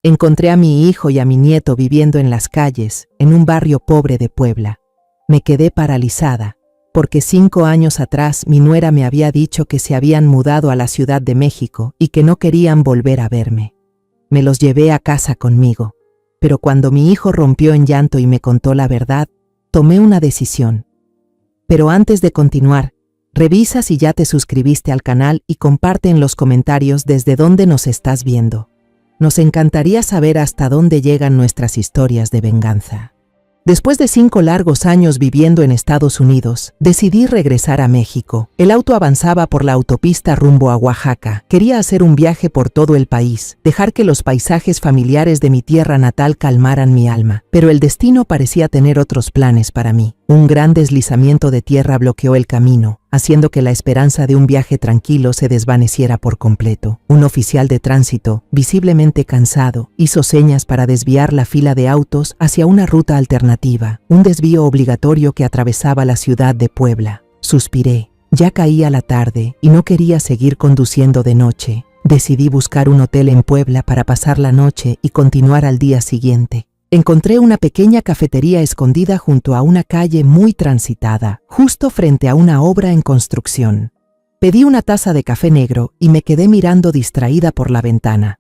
Encontré a mi hijo y a mi nieto viviendo en las calles, en un barrio pobre de Puebla. Me quedé paralizada, porque 5 años atrás mi nuera me había dicho que se habían mudado a la Ciudad de México y que no querían volver a verme. Me los llevé a casa conmigo, pero cuando mi hijo rompió en llanto y me contó la verdad, tomé una decisión. Pero antes de continuar, revisa si ya te suscribiste al canal y comparte en los comentarios desde dónde nos estás viendo. Nos encantaría saber hasta dónde llegan nuestras historias de venganza. Después de 5 largos años viviendo en Estados Unidos, decidí regresar a México. El auto avanzaba por la autopista rumbo a Oaxaca. Quería hacer un viaje por todo el país, dejar que los paisajes familiares de mi tierra natal calmaran mi alma. Pero el destino parecía tener otros planes para mí. Un gran deslizamiento de tierra bloqueó el camino, haciendo que la esperanza de un viaje tranquilo se desvaneciera por completo. Un oficial de tránsito, visiblemente cansado, hizo señas para desviar la fila de autos hacia una ruta alternativa, un desvío obligatorio que atravesaba la ciudad de Puebla. Suspiré. Ya caía la tarde y no quería seguir conduciendo de noche. Decidí buscar un hotel en Puebla para pasar la noche y continuar al día siguiente. Encontré una pequeña cafetería escondida junto a una calle muy transitada, justo frente a una obra en construcción. Pedí una taza de café negro y me quedé mirando distraída por la ventana.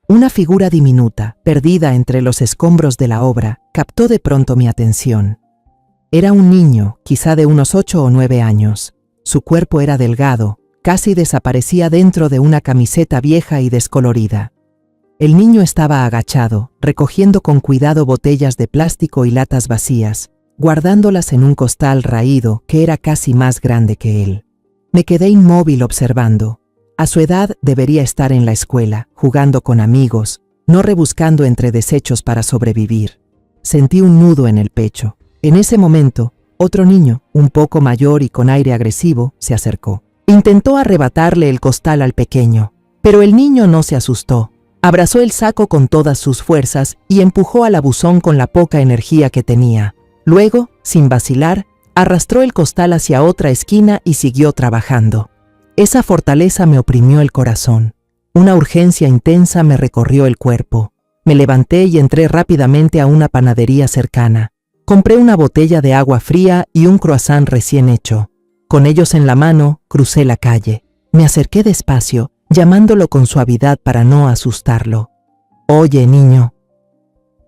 Una figura diminuta, perdida entre los escombros de la obra, captó de pronto mi atención. Era un niño, quizá de unos 8 o 9 años. Su cuerpo era delgado, casi desaparecía dentro de una camiseta vieja y descolorida. El niño estaba agachado, recogiendo con cuidado botellas de plástico y latas vacías, guardándolas en un costal raído que era casi más grande que él. Me quedé inmóvil observando. A su edad debería estar en la escuela, jugando con amigos, no rebuscando entre desechos para sobrevivir. Sentí un nudo en el pecho. En ese momento, otro niño, un poco mayor y con aire agresivo, se acercó. Intentó arrebatarle el costal al pequeño, pero el niño no se asustó. Abrazó el saco con todas sus fuerzas y empujó al abusón con la poca energía que tenía. Luego, sin vacilar, arrastró el costal hacia otra esquina y siguió trabajando. Esa fortaleza me oprimió el corazón. Una urgencia intensa me recorrió el cuerpo. Me levanté y entré rápidamente a una panadería cercana. Compré una botella de agua fría y un croissant recién hecho. Con ellos en la mano, crucé la calle. Me acerqué despacio, llamándolo con suavidad para no asustarlo. «Oye, niño».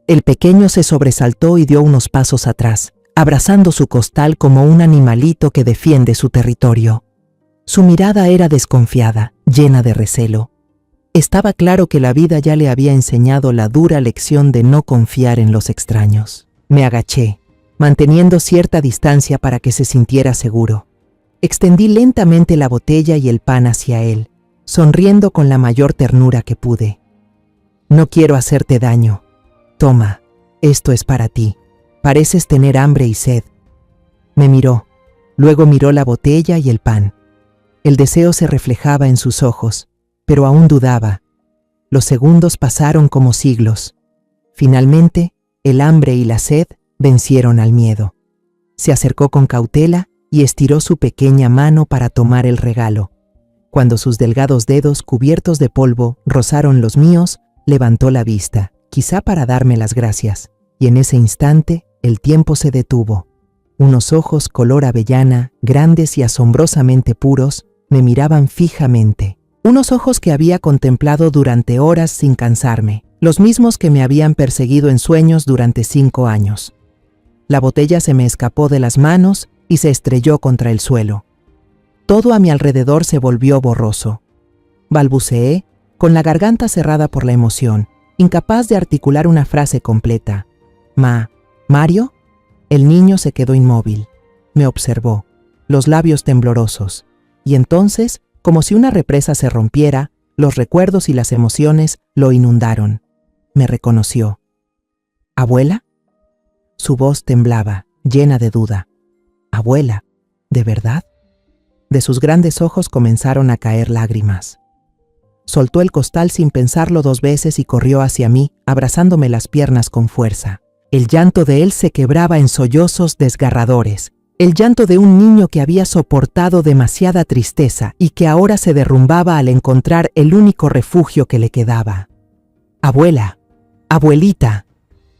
El pequeño se sobresaltó y dio unos pasos atrás, abrazando su costal como un animalito que defiende su territorio. Su mirada era desconfiada, llena de recelo. Estaba claro que la vida ya le había enseñado la dura lección de no confiar en los extraños. Me agaché, manteniendo cierta distancia para que se sintiera seguro. Extendí lentamente la botella y el pan hacia él, sonriendo con la mayor ternura que pude. «No quiero hacerte daño. Toma, esto es para ti. Pareces tener hambre y sed». Me miró, luego miró la botella y el pan. El deseo se reflejaba en sus ojos, pero aún dudaba. Los segundos pasaron como siglos. Finalmente, el hambre y la sed vencieron al miedo. Se acercó con cautela y estiró su pequeña mano para tomar el regalo. Cuando sus delgados dedos cubiertos de polvo rozaron los míos, levantó la vista, quizá para darme las gracias, y en ese instante el tiempo se detuvo. Unos ojos color avellana, grandes y asombrosamente puros, me miraban fijamente. Unos ojos que había contemplado durante horas sin cansarme, los mismos que me habían perseguido en sueños durante 5 años. La botella se me escapó de las manos y se estrelló contra el suelo. Todo a mi alrededor se volvió borroso. Balbuceé, con la garganta cerrada por la emoción, incapaz de articular una frase completa. ¿Mario? El niño se quedó inmóvil. Me observó, los labios temblorosos. Y entonces, como si una represa se rompiera, los recuerdos y las emociones lo inundaron. Me reconoció. ¿Abuela? Su voz temblaba, llena de duda. ¿Abuela? ¿De verdad? De sus grandes ojos comenzaron a caer lágrimas. Soltó el costal sin pensarlo 2 veces y corrió hacia mí, abrazándome las piernas con fuerza. El llanto de él se quebraba en sollozos desgarradores. El llanto de un niño que había soportado demasiada tristeza y que ahora se derrumbaba al encontrar el único refugio que le quedaba. «Abuela», Abuelita,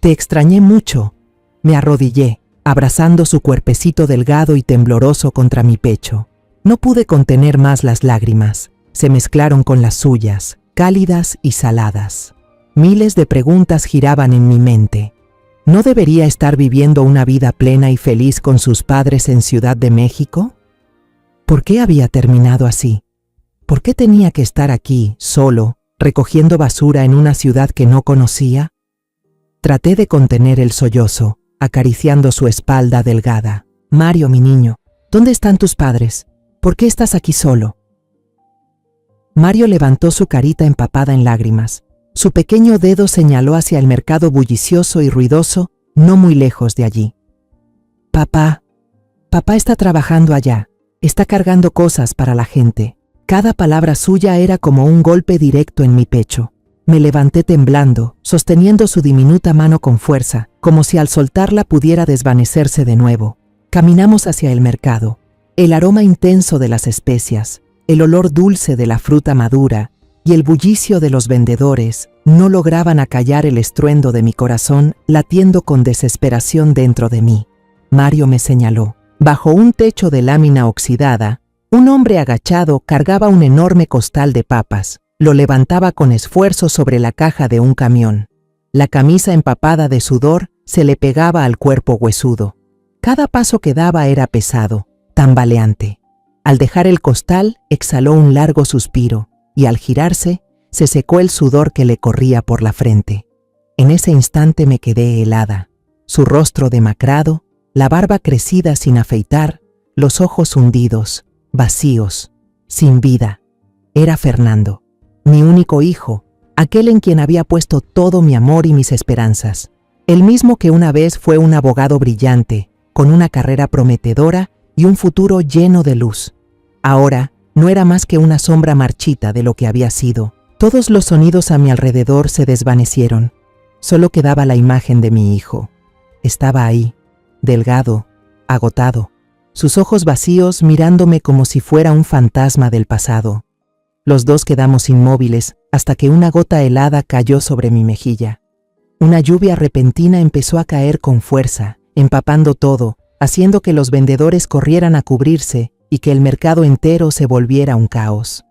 te extrañé mucho. Me arrodillé, abrazando su cuerpecito delgado y tembloroso contra mi pecho. No pude contener más las lágrimas. Se mezclaron con las suyas, cálidas y saladas. Miles de preguntas giraban en mi mente. ¿No debería estar viviendo una vida plena y feliz con sus padres en Ciudad de México? ¿Por qué había terminado así? ¿Por qué tenía que estar aquí, solo, recogiendo basura en una ciudad que no conocía? Traté de contener el sollozo, acariciando su espalda delgada. Mario, mi niño, ¿dónde están tus padres? ¿Por qué estás aquí solo? Mario levantó su carita empapada en lágrimas. Su pequeño dedo señaló hacia el mercado bullicioso y ruidoso, no muy lejos de allí. Papá está trabajando allá, está cargando cosas para la gente. Cada palabra suya era como un golpe directo en mi pecho. Me levanté temblando, sosteniendo su diminuta mano con fuerza, como si al soltarla pudiera desvanecerse de nuevo. Caminamos hacia el mercado. El aroma intenso de las especias, el olor dulce de la fruta madura y el bullicio de los vendedores no lograban acallar el estruendo de mi corazón latiendo con desesperación dentro de mí. Mario me señaló. Bajo un techo de lámina oxidada, un hombre agachado cargaba un enorme costal de papas. Lo levantaba con esfuerzo sobre la caja de un camión. La camisa empapada de sudor se le pegaba al cuerpo huesudo. Cada paso que daba era pesado, tambaleante. Al dejar el costal, exhaló un largo suspiro y al girarse, se secó el sudor que le corría por la frente. En ese instante me quedé helada. Su rostro demacrado, la barba crecida sin afeitar, los ojos hundidos, vacíos, sin vida. Era Fernando, mi único hijo, aquel en quien había puesto todo mi amor y mis esperanzas. El mismo que una vez fue un abogado brillante, con una carrera prometedora y un futuro lleno de luz. Ahora no era más que una sombra marchita de lo que había sido. Todos los sonidos a mi alrededor se desvanecieron. Solo quedaba la imagen de mi hijo. Estaba ahí, delgado, agotado, sus ojos vacíos mirándome como si fuera un fantasma del pasado. Los dos quedamos inmóviles hasta que una gota helada cayó sobre mi mejilla. Una lluvia repentina empezó a caer con fuerza, empapando todo, haciendo que los vendedores corrieran a cubrirse y que el mercado entero se volviera un caos.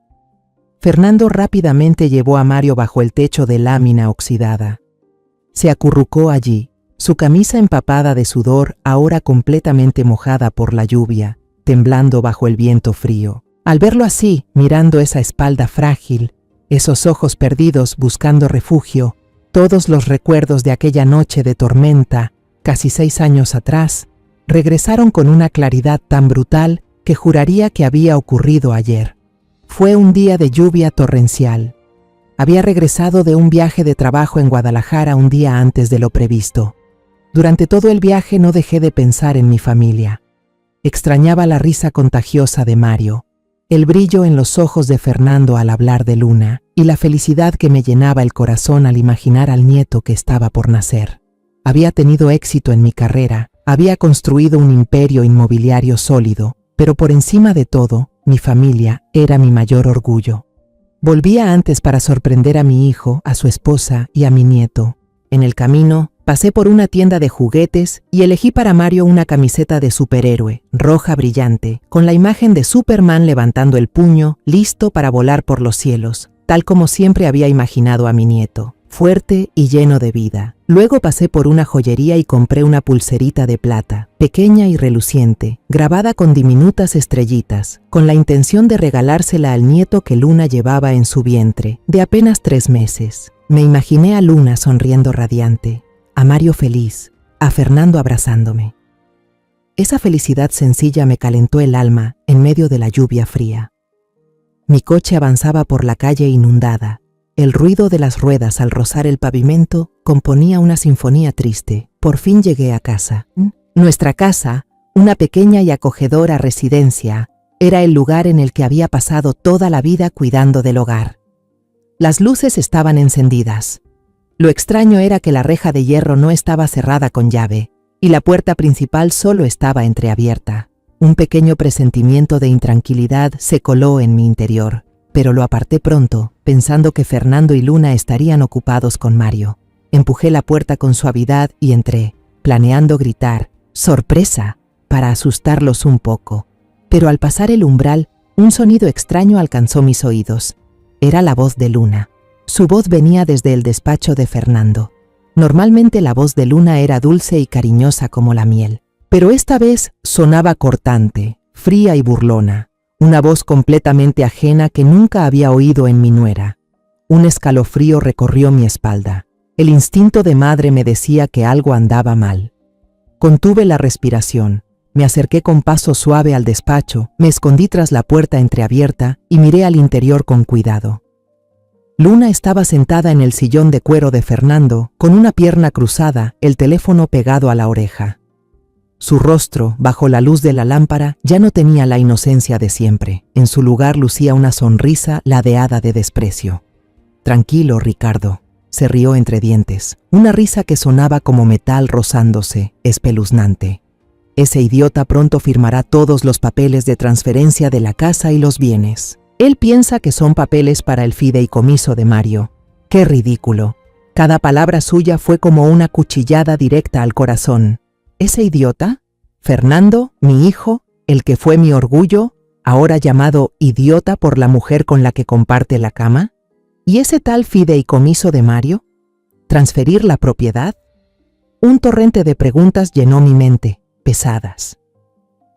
Fernando rápidamente llevó a Mario bajo el techo de lámina oxidada. Se acurrucó allí, su camisa empapada de sudor ahora completamente mojada por la lluvia, temblando bajo el viento frío. Al verlo así, mirando esa espalda frágil, esos ojos perdidos buscando refugio, todos los recuerdos de aquella noche de tormenta, casi 6 años atrás, regresaron con una claridad tan brutal que juraría que había ocurrido ayer. Fue un día de lluvia torrencial. Había regresado de un viaje de trabajo en Guadalajara un día antes de lo previsto. Durante todo el viaje no dejé de pensar en mi familia. Extrañaba la risa contagiosa de Mario, el brillo en los ojos de Fernando al hablar de Luna y la felicidad que me llenaba el corazón al imaginar al nieto que estaba por nacer. Había tenido éxito en mi carrera, había construido un imperio inmobiliario sólido, pero por encima de todo, mi familia era mi mayor orgullo. Volvía antes para sorprender a mi hijo, a su esposa y a mi nieto. En el camino, pasé por una tienda de juguetes y elegí para Mario una camiseta de superhéroe, roja brillante, con la imagen de Superman levantando el puño, listo para volar por los cielos, tal como siempre había imaginado a mi nieto, fuerte y lleno de vida. Luego pasé por una joyería y compré una pulserita de plata, pequeña y reluciente, grabada con diminutas estrellitas, con la intención de regalársela al nieto que Luna llevaba en su vientre, de apenas 3 meses. Me imaginé a Luna sonriendo radiante, a Mario feliz, a Fernando abrazándome. Esa felicidad sencilla me calentó el alma en medio de la lluvia fría. Mi coche avanzaba por la calle inundada. El ruido de las ruedas al rozar el pavimento componía una sinfonía triste. Por fin llegué a casa. Nuestra casa, una pequeña y acogedora residencia, era el lugar en el que había pasado toda la vida cuidando del hogar. Las luces estaban encendidas. Lo extraño era que la reja de hierro no estaba cerrada con llave y la puerta principal solo estaba entreabierta. Un pequeño presentimiento de intranquilidad se coló en mi interior, pero lo aparté pronto, pensando que Fernando y Luna estarían ocupados con Mario. Empujé la puerta con suavidad y entré, planeando gritar ¡sorpresa!, para asustarlos un poco. Pero al pasar el umbral, un sonido extraño alcanzó mis oídos. Era la voz de Luna. Su voz venía desde el despacho de Fernando. Normalmente la voz de Luna era dulce y cariñosa como la miel, pero esta vez sonaba cortante, fría y burlona, una voz completamente ajena que nunca había oído en mi nuera. Un escalofrío recorrió mi espalda. El instinto de madre me decía que algo andaba mal. Contuve la respiración. Me acerqué con paso suave al despacho, me escondí tras la puerta entreabierta y miré al interior con cuidado. Luna estaba sentada en el sillón de cuero de Fernando, con una pierna cruzada, el teléfono pegado a la oreja. Su rostro, bajo la luz de la lámpara, ya no tenía la inocencia de siempre. En su lugar lucía una sonrisa ladeada de desprecio. «Tranquilo, Ricardo», se rió entre dientes, una risa que sonaba como metal rozándose, espeluznante. «Ese idiota pronto firmará todos los papeles de transferencia de la casa y los bienes. Él piensa que son papeles para el fideicomiso de Mario. ¡Qué ridículo!». Cada palabra suya fue como una cuchillada directa al corazón. ¿Ese idiota? ¿Fernando, mi hijo, el que fue mi orgullo, ahora llamado idiota por la mujer con la que comparte la cama? ¿Y ese tal fideicomiso de Mario? ¿Transferir la propiedad? Un torrente de preguntas llenó mi mente, pesadas.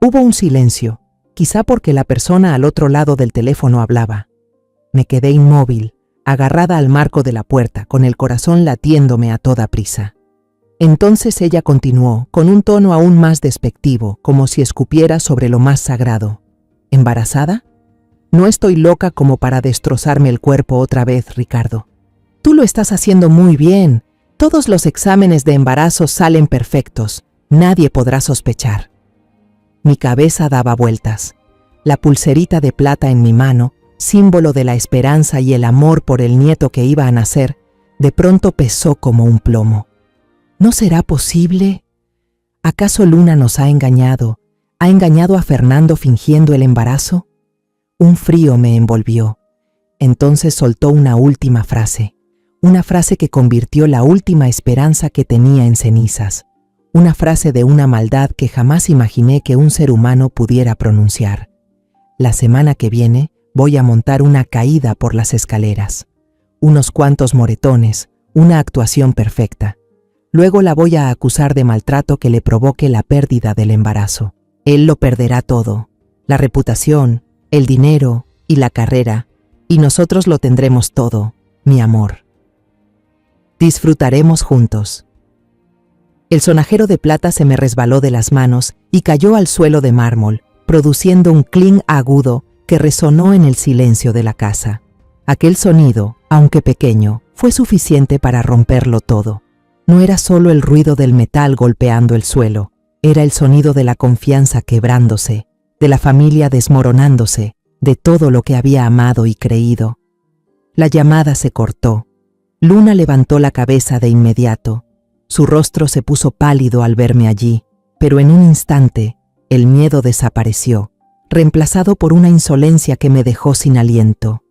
Hubo un silencio, quizá porque la persona al otro lado del teléfono hablaba. Me quedé inmóvil, agarrada al marco de la puerta, con el corazón latiéndome a toda prisa. Entonces ella continuó, con un tono aún más despectivo, como si escupiera sobre lo más sagrado. ¿Embarazada? No estoy loca como para destrozarme el cuerpo otra vez, Ricardo. Tú lo estás haciendo muy bien. Todos los exámenes de embarazo salen perfectos. Nadie podrá sospechar. Mi cabeza daba vueltas. La pulserita de plata en mi mano, símbolo de la esperanza y el amor por el nieto que iba a nacer, de pronto pesó como un plomo. ¿No será posible? ¿Acaso Luna nos ha engañado? ¿Ha engañado a Fernando fingiendo el embarazo? Un frío me envolvió. Entonces soltó una última frase. Una frase que convirtió la última esperanza que tenía en cenizas. Una frase de una maldad que jamás imaginé que un ser humano pudiera pronunciar. La semana que viene voy a montar una caída por las escaleras. Unos cuantos moretones, una actuación perfecta. Luego la voy a acusar de maltrato que le provoque la pérdida del embarazo. Él lo perderá todo, la reputación, el dinero y la carrera, y nosotros lo tendremos todo, mi amor. Disfrutaremos juntos. El sonajero de plata se me resbaló de las manos y cayó al suelo de mármol, produciendo un clink agudo que resonó en el silencio de la casa. Aquel sonido, aunque pequeño, fue suficiente para romperlo todo. No era solo el ruido del metal golpeando el suelo, era el sonido de la confianza quebrándose, de la familia desmoronándose, de todo lo que había amado y creído. La llamada se cortó. Luna levantó la cabeza de inmediato. Su rostro se puso pálido al verme allí, pero en un instante el miedo desapareció, reemplazado por una insolencia que me dejó sin aliento.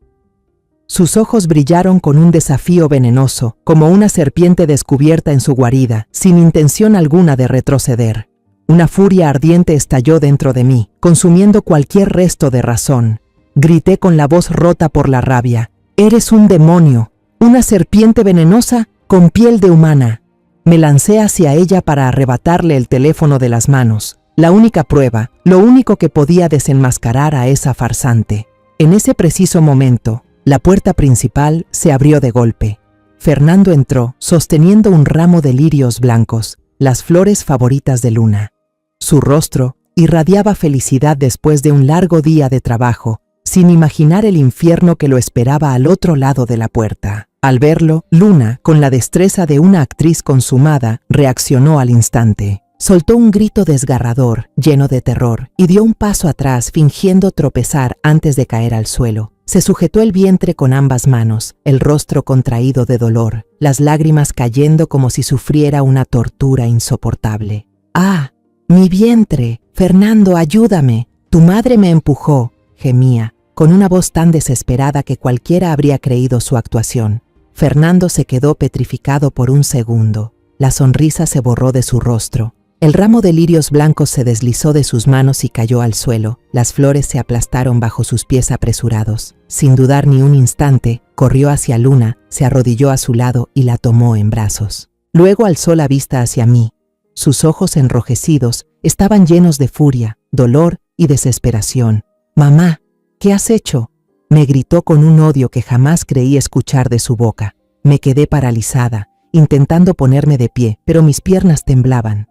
Sus ojos brillaron con un desafío venenoso, como una serpiente descubierta en su guarida, sin intención alguna de retroceder. Una furia ardiente estalló dentro de mí, consumiendo cualquier resto de razón. Grité con la voz rota por la rabia. «¡Eres un demonio! ¡Una serpiente venenosa con piel de humana!». Me lancé hacia ella para arrebatarle el teléfono de las manos, la única prueba, lo único que podía desenmascarar a esa farsante. En ese preciso momento, la puerta principal se abrió de golpe. Fernando entró, sosteniendo un ramo de lirios blancos, las flores favoritas de Luna. Su rostro irradiaba felicidad después de un largo día de trabajo, sin imaginar el infierno que lo esperaba al otro lado de la puerta. Al verlo, Luna, con la destreza de una actriz consumada, reaccionó al instante. Soltó un grito desgarrador, lleno de terror, y dio un paso atrás fingiendo tropezar antes de caer al suelo. Se sujetó el vientre con ambas manos, el rostro contraído de dolor, las lágrimas cayendo como si sufriera una tortura insoportable. «¡Ah! ¡Mi vientre! Fernando, ayúdame! Tu madre me empujó», gemía, con una voz tan desesperada que cualquiera habría creído su actuación. Fernando se quedó petrificado por un segundo. La sonrisa se borró de su rostro. El ramo de lirios blancos se deslizó de sus manos y cayó al suelo. Las flores se aplastaron bajo sus pies apresurados. Sin dudar ni un instante, corrió hacia Luna, se arrodilló a su lado y la tomó en brazos. Luego alzó la vista hacia mí. Sus ojos enrojecidos estaban llenos de furia, dolor y desesperación. «Mamá, ¿qué has hecho?», me gritó con un odio que jamás creí escuchar de su boca. Me quedé paralizada, intentando ponerme de pie, pero mis piernas temblaban.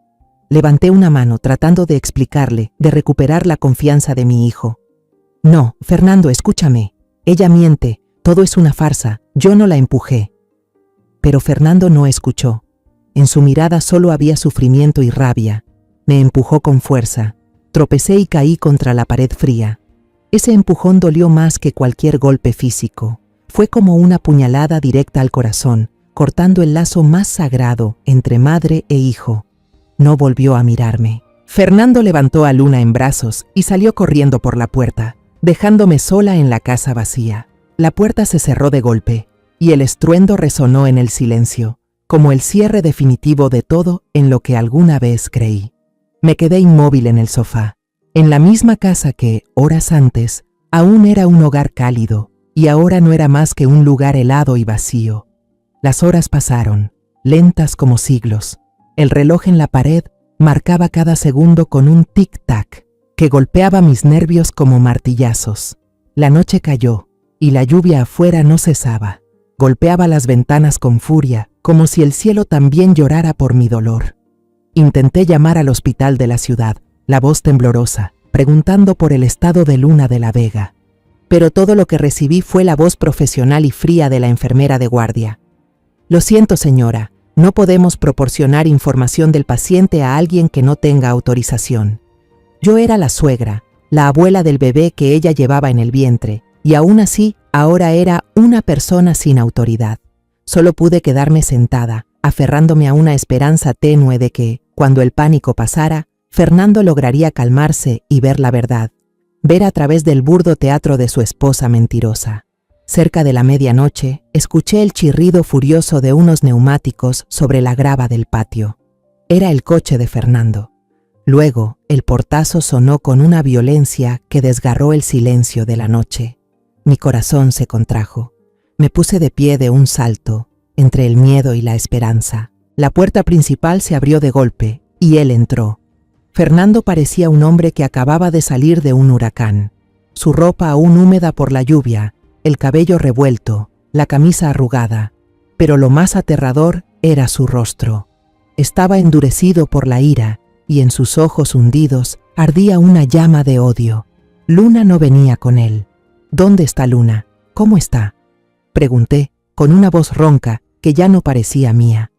Levanté una mano tratando de explicarle, de recuperar la confianza de mi hijo. «No, Fernando, escúchame. Ella miente, todo es una farsa, yo no la empujé». Pero Fernando no escuchó. En su mirada solo había sufrimiento y rabia. Me empujó con fuerza. Tropecé y caí contra la pared fría. Ese empujón dolió más que cualquier golpe físico. Fue como una puñalada directa al corazón, cortando el lazo más sagrado entre madre e hijo. No volvió a mirarme. Fernando levantó a Luna en brazos y salió corriendo por la puerta, dejándome sola en la casa vacía. La puerta se cerró de golpe, y el estruendo resonó en el silencio, como el cierre definitivo de todo en lo que alguna vez creí. Me quedé inmóvil en el sofá, en la misma casa que, horas antes, aún era un hogar cálido, y ahora no era más que un lugar helado y vacío. Las horas pasaron, lentas como siglos. El reloj en la pared marcaba cada segundo con un tic-tac que golpeaba mis nervios como martillazos. La noche cayó, y la lluvia afuera no cesaba. Golpeaba las ventanas con furia, como si el cielo también llorara por mi dolor. Intenté llamar al hospital de la ciudad, la voz temblorosa, preguntando por el estado de Luna de la Vega. Pero todo lo que recibí fue la voz profesional y fría de la enfermera de guardia. «Lo siento, señora, no podemos proporcionar información del paciente a alguien que no tenga autorización». Yo era la suegra, la abuela del bebé que ella llevaba en el vientre, y aún así, ahora era una persona sin autoridad. Solo pude quedarme sentada, aferrándome a una esperanza tenue de que, cuando el pánico pasara, Fernando lograría calmarse y ver la verdad, ver a través del burdo teatro de su esposa mentirosa. Cerca de la medianoche, escuché el chirrido furioso de unos neumáticos sobre la grava del patio. Era el coche de Fernando. Luego, el portazo sonó con una violencia que desgarró el silencio de la noche. Mi corazón se contrajo. Me puse de pie de un salto, entre el miedo y la esperanza. La puerta principal se abrió de golpe, y él entró. Fernando parecía un hombre que acababa de salir de un huracán. Su ropa aún húmeda por la lluvia, el cabello revuelto, la camisa arrugada. Pero lo más aterrador era su rostro. Estaba endurecido por la ira, y en sus ojos hundidos ardía una llama de odio. Luna no venía con él. «¿Dónde está Luna? ¿Cómo está?», pregunté, con una voz ronca que ya no parecía mía.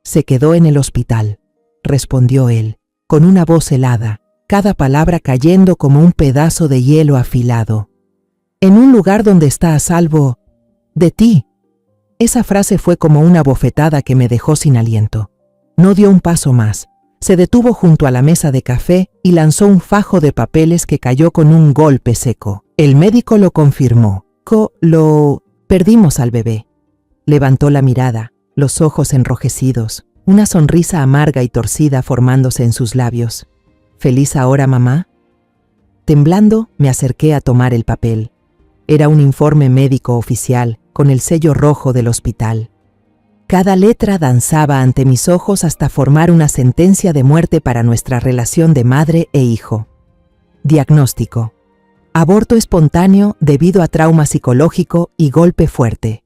«Se quedó en el hospital», respondió él, con una voz helada, cada palabra cayendo como un pedazo de hielo afilado. «En un lugar donde está a salvo de ti». Esa frase fue como una bofetada que me dejó sin aliento. No dio un paso más. Se detuvo junto a la mesa de café y lanzó un fajo de papeles que cayó con un golpe seco. El médico lo confirmó. Perdimos al bebé». Levantó la mirada, los ojos enrojecidos, una sonrisa amarga y torcida formándose en sus labios. «¿Feliz ahora, mamá?». Temblando, me acerqué a tomar el papel. Era un informe médico oficial, con el sello rojo del hospital. Cada letra danzaba ante mis ojos hasta formar una sentencia de muerte para nuestra relación de madre e hijo. Diagnóstico: aborto espontáneo debido a trauma psicológico y golpe fuerte.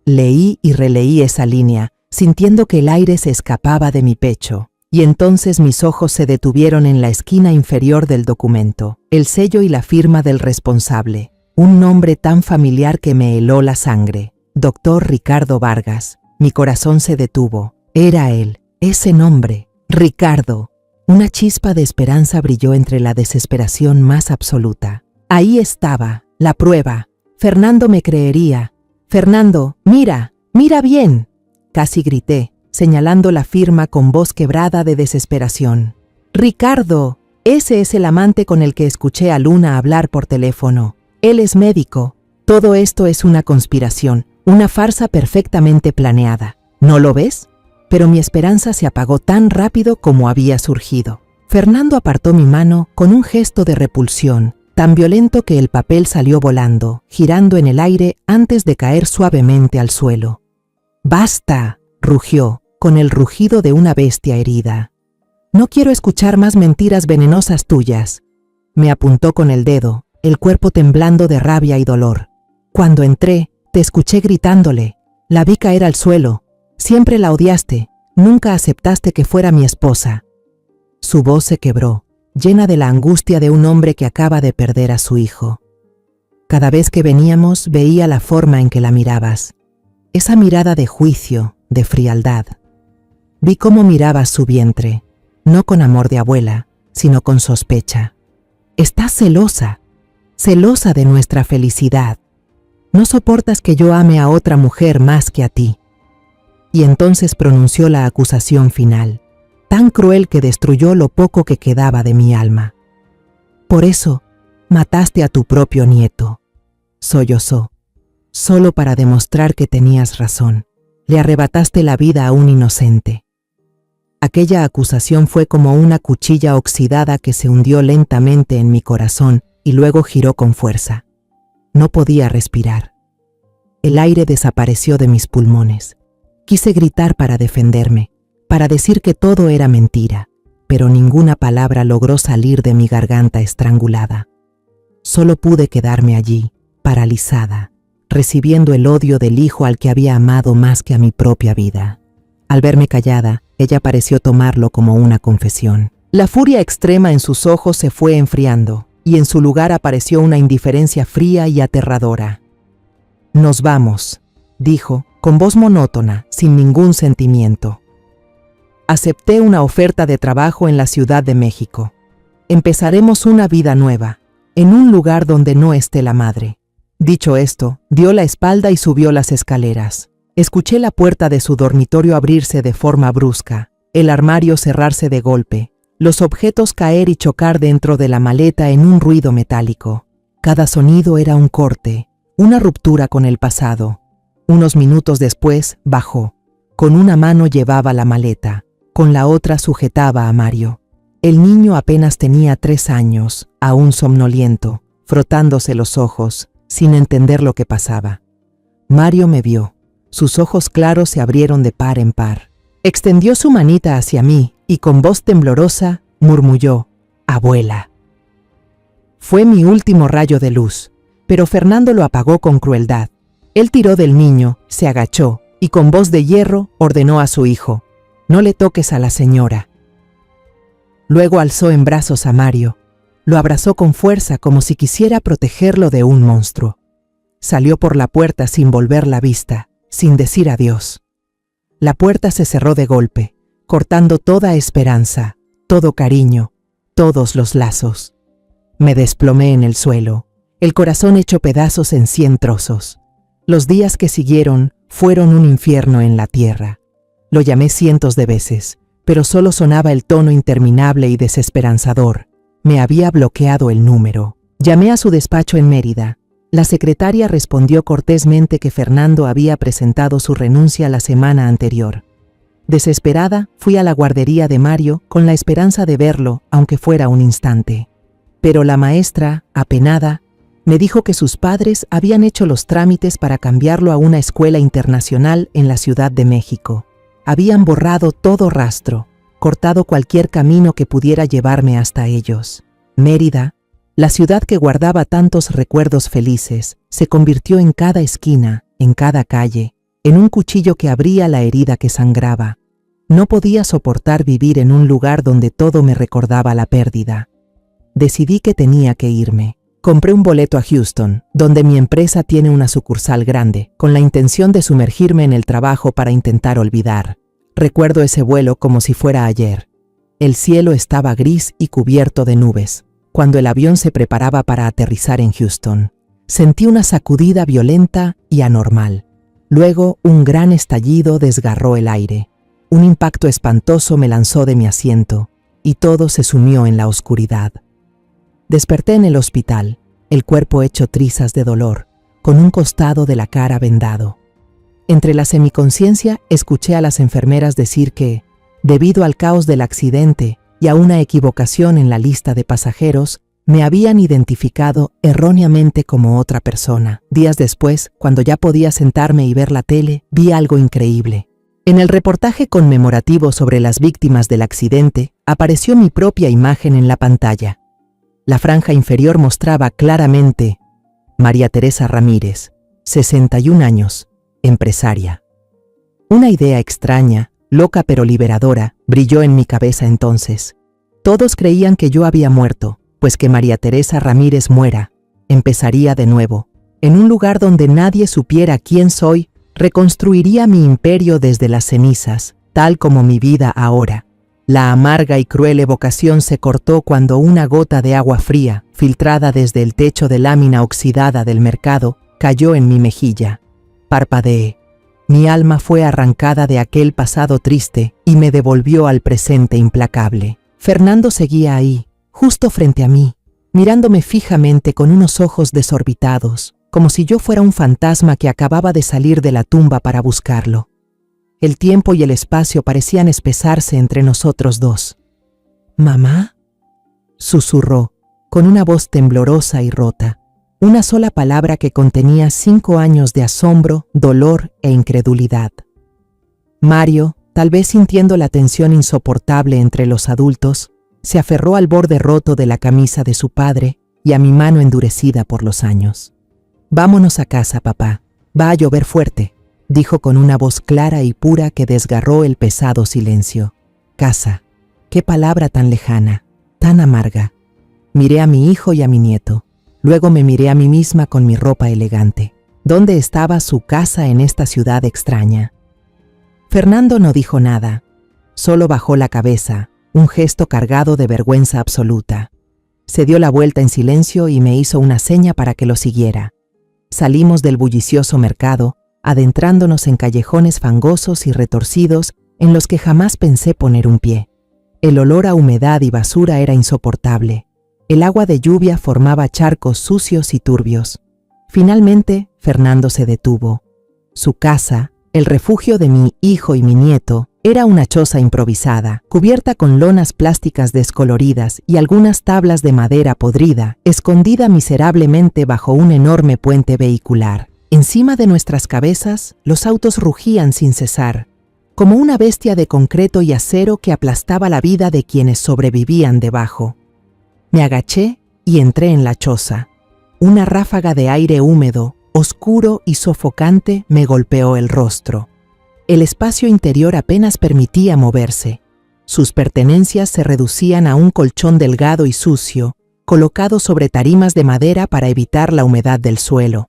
Leí y releí esa línea, sintiendo que el aire se escapaba de mi pecho, y entonces mis ojos se detuvieron en la esquina inferior del documento, el sello y la firma del responsable, un nombre tan familiar que me heló la sangre: Dr. Ricardo Vargas. Mi corazón se detuvo. Era él, ese nombre, Ricardo. Una chispa de esperanza brilló entre la desesperación más absoluta. Ahí estaba, la prueba. Fernando me creería. «Fernando, mira, mira bien», casi grité, señalando la firma con voz quebrada de desesperación. «Ricardo, ese es el amante con el que escuché a Luna hablar por teléfono. Él es médico. Todo esto es una conspiración, una farsa perfectamente planeada. ¿No lo ves? Pero mi esperanza se apagó tan rápido como había surgido. Fernando apartó mi mano con un gesto de repulsión, tan violento que el papel salió volando, girando en el aire antes de caer suavemente al suelo. ¡Basta!, rugió, con el rugido de una bestia herida. «No quiero escuchar más mentiras venenosas tuyas». Me apuntó con el dedo, el cuerpo temblando de rabia y dolor. «Cuando entré, te escuché gritándole. La vi caer al suelo. Siempre la odiaste, nunca aceptaste que fuera mi esposa». Su voz se quebró, llena de la angustia de un hombre que acaba de perder a su hijo. Cada vez que veníamos veía la forma en que la mirabas. Esa mirada de juicio, de frialdad. Vi cómo mirabas su vientre, no con amor de abuela, sino con sospecha. Estás celosa, celosa de nuestra felicidad. No soportas que yo ame a otra mujer más que a ti. Y entonces pronunció la acusación final, tan cruel que destruyó lo poco que quedaba de mi alma. Por eso, mataste a tu propio nieto. Sollozó, solo para demostrar que tenías razón. Le arrebataste la vida a un inocente. Aquella acusación fue como una cuchilla oxidada que se hundió lentamente en mi corazón y luego giró con fuerza. No podía respirar. El aire desapareció de mis pulmones. Quise gritar para defenderme, para decir que todo era mentira, pero ninguna palabra logró salir de mi garganta estrangulada. Solo pude quedarme allí, paralizada, recibiendo el odio del hijo al que había amado más que a mi propia vida. Al verme callada, ella pareció tomarlo como una confesión. La furia extrema en sus ojos se fue enfriando, y en su lugar apareció una indiferencia fría y aterradora. «Nos vamos», dijo, con voz monótona, sin ningún sentimiento. Acepté una oferta de trabajo en la Ciudad de México. Empezaremos una vida nueva, en un lugar donde no esté la madre. Dicho esto, dio la espalda y subió las escaleras. Escuché la puerta de su dormitorio abrirse de forma brusca, el armario cerrarse de golpe, los objetos caer y chocar dentro de la maleta en un ruido metálico. Cada sonido era un corte, una ruptura con el pasado. Unos minutos después, bajó. Con una mano llevaba la maleta, con la otra sujetaba a Mario. El niño apenas tenía 3 años, aún somnoliento, frotándose los ojos, sin entender lo que pasaba. Mario me vio. Sus ojos claros se abrieron de par en par. Extendió su manita hacia mí y con voz temblorosa murmulló: «Abuela». Fue mi último rayo de luz, pero Fernando lo apagó con crueldad. Él tiró del niño, se agachó y con voz de hierro ordenó a su hijo: «No le toques a la señora». Luego alzó en brazos a Mario. Lo abrazó con fuerza como si quisiera protegerlo de un monstruo. Salió por la puerta sin volver la vista, sin decir adiós. La puerta se cerró de golpe, cortando toda esperanza, todo cariño, todos los lazos. Me desplomé en el suelo, el corazón hecho pedazos en 100 trozos. Los días que siguieron fueron un infierno en la tierra. Lo llamé cientos de veces, pero solo sonaba el tono interminable y desesperanzador. Me había bloqueado el número. Llamé a su despacho en Mérida. La secretaria respondió cortésmente que Fernando había presentado su renuncia la semana anterior. Desesperada, fui a la guardería de Mario con la esperanza de verlo, aunque fuera un instante. Pero la maestra, apenada, me dijo que sus padres habían hecho los trámites para cambiarlo a una escuela internacional en la Ciudad de México. Habían borrado todo rastro, cortado cualquier camino que pudiera llevarme hasta ellos. Mérida, la ciudad que guardaba tantos recuerdos felices, se convirtió en cada esquina, en cada calle, en un cuchillo que abría la herida que sangraba. No podía soportar vivir en un lugar donde todo me recordaba la pérdida. Decidí que tenía que irme. Compré un boleto a Houston, donde mi empresa tiene una sucursal grande, con la intención de sumergirme en el trabajo para intentar olvidar. Recuerdo ese vuelo como si fuera ayer. El cielo estaba gris y cubierto de nubes, cuando el avión se preparaba para aterrizar en Houston. Sentí una sacudida violenta y anormal. Luego, un gran estallido desgarró el aire. Un impacto espantoso me lanzó de mi asiento, y todo se sumió en la oscuridad. Desperté en el hospital, el cuerpo hecho trizas de dolor, con un costado de la cara vendado. Entre la semiconciencia escuché a las enfermeras decir que, debido al caos del accidente y a una equivocación en la lista de pasajeros, me habían identificado erróneamente como otra persona. Días después, cuando ya podía sentarme y ver la tele, vi algo increíble. En el reportaje conmemorativo sobre las víctimas del accidente, apareció mi propia imagen en la pantalla. La franja inferior mostraba claramente María Teresa Ramírez, 61 años, empresaria. Una idea extraña, loca pero liberadora, brilló en mi cabeza entonces. Todos creían que yo había muerto, pues que María Teresa Ramírez muera, empezaría de nuevo. En un lugar donde nadie supiera quién soy, reconstruiría mi imperio desde las cenizas, tal como mi vida ahora. La amarga y cruel evocación se cortó cuando una gota de agua fría, filtrada desde el techo de lámina oxidada del mercado, cayó en mi mejilla. Parpadeé. Mi alma fue arrancada de aquel pasado triste y me devolvió al presente implacable. Fernando seguía ahí, justo frente a mí, mirándome fijamente con unos ojos desorbitados, como si yo fuera un fantasma que acababa de salir de la tumba para buscarlo. El tiempo y el espacio parecían espesarse entre nosotros dos. «¿Mamá?», susurró, con una voz temblorosa y rota, una sola palabra que contenía 5 años de asombro, dolor e incredulidad. Mario, tal vez sintiendo la tensión insoportable entre los adultos, se aferró al borde roto de la camisa de su padre y a mi mano endurecida por los años. «Vámonos a casa, papá. Va a llover fuerte», dijo con una voz clara y pura que desgarró el pesado silencio. Casa. Qué palabra tan lejana, tan amarga. Miré a mi hijo y a mi nieto. Luego me miré a mí misma con mi ropa elegante. ¿Dónde estaba su casa en esta ciudad extraña? Fernando no dijo nada. Solo bajó la cabeza, un gesto cargado de vergüenza absoluta. Se dio la vuelta en silencio y me hizo una seña para que lo siguiera. Salimos del bullicioso mercado, adentrándonos en callejones fangosos y retorcidos en los que jamás pensé poner un pie. El olor a humedad y basura era insoportable. El agua de lluvia formaba charcos sucios y turbios. Finalmente, Fernando se detuvo. Su casa, el refugio de mi hijo y mi nieto, era una choza improvisada, cubierta con lonas plásticas descoloridas y algunas tablas de madera podrida, escondida miserablemente bajo un enorme puente vehicular. Encima de nuestras cabezas, los autos rugían sin cesar, como una bestia de concreto y acero que aplastaba la vida de quienes sobrevivían debajo. Me agaché y entré en la choza. Una ráfaga de aire húmedo, oscuro y sofocante me golpeó el rostro. El espacio interior apenas permitía moverse. Sus pertenencias se reducían a un colchón delgado y sucio, colocado sobre tarimas de madera para evitar la humedad del suelo.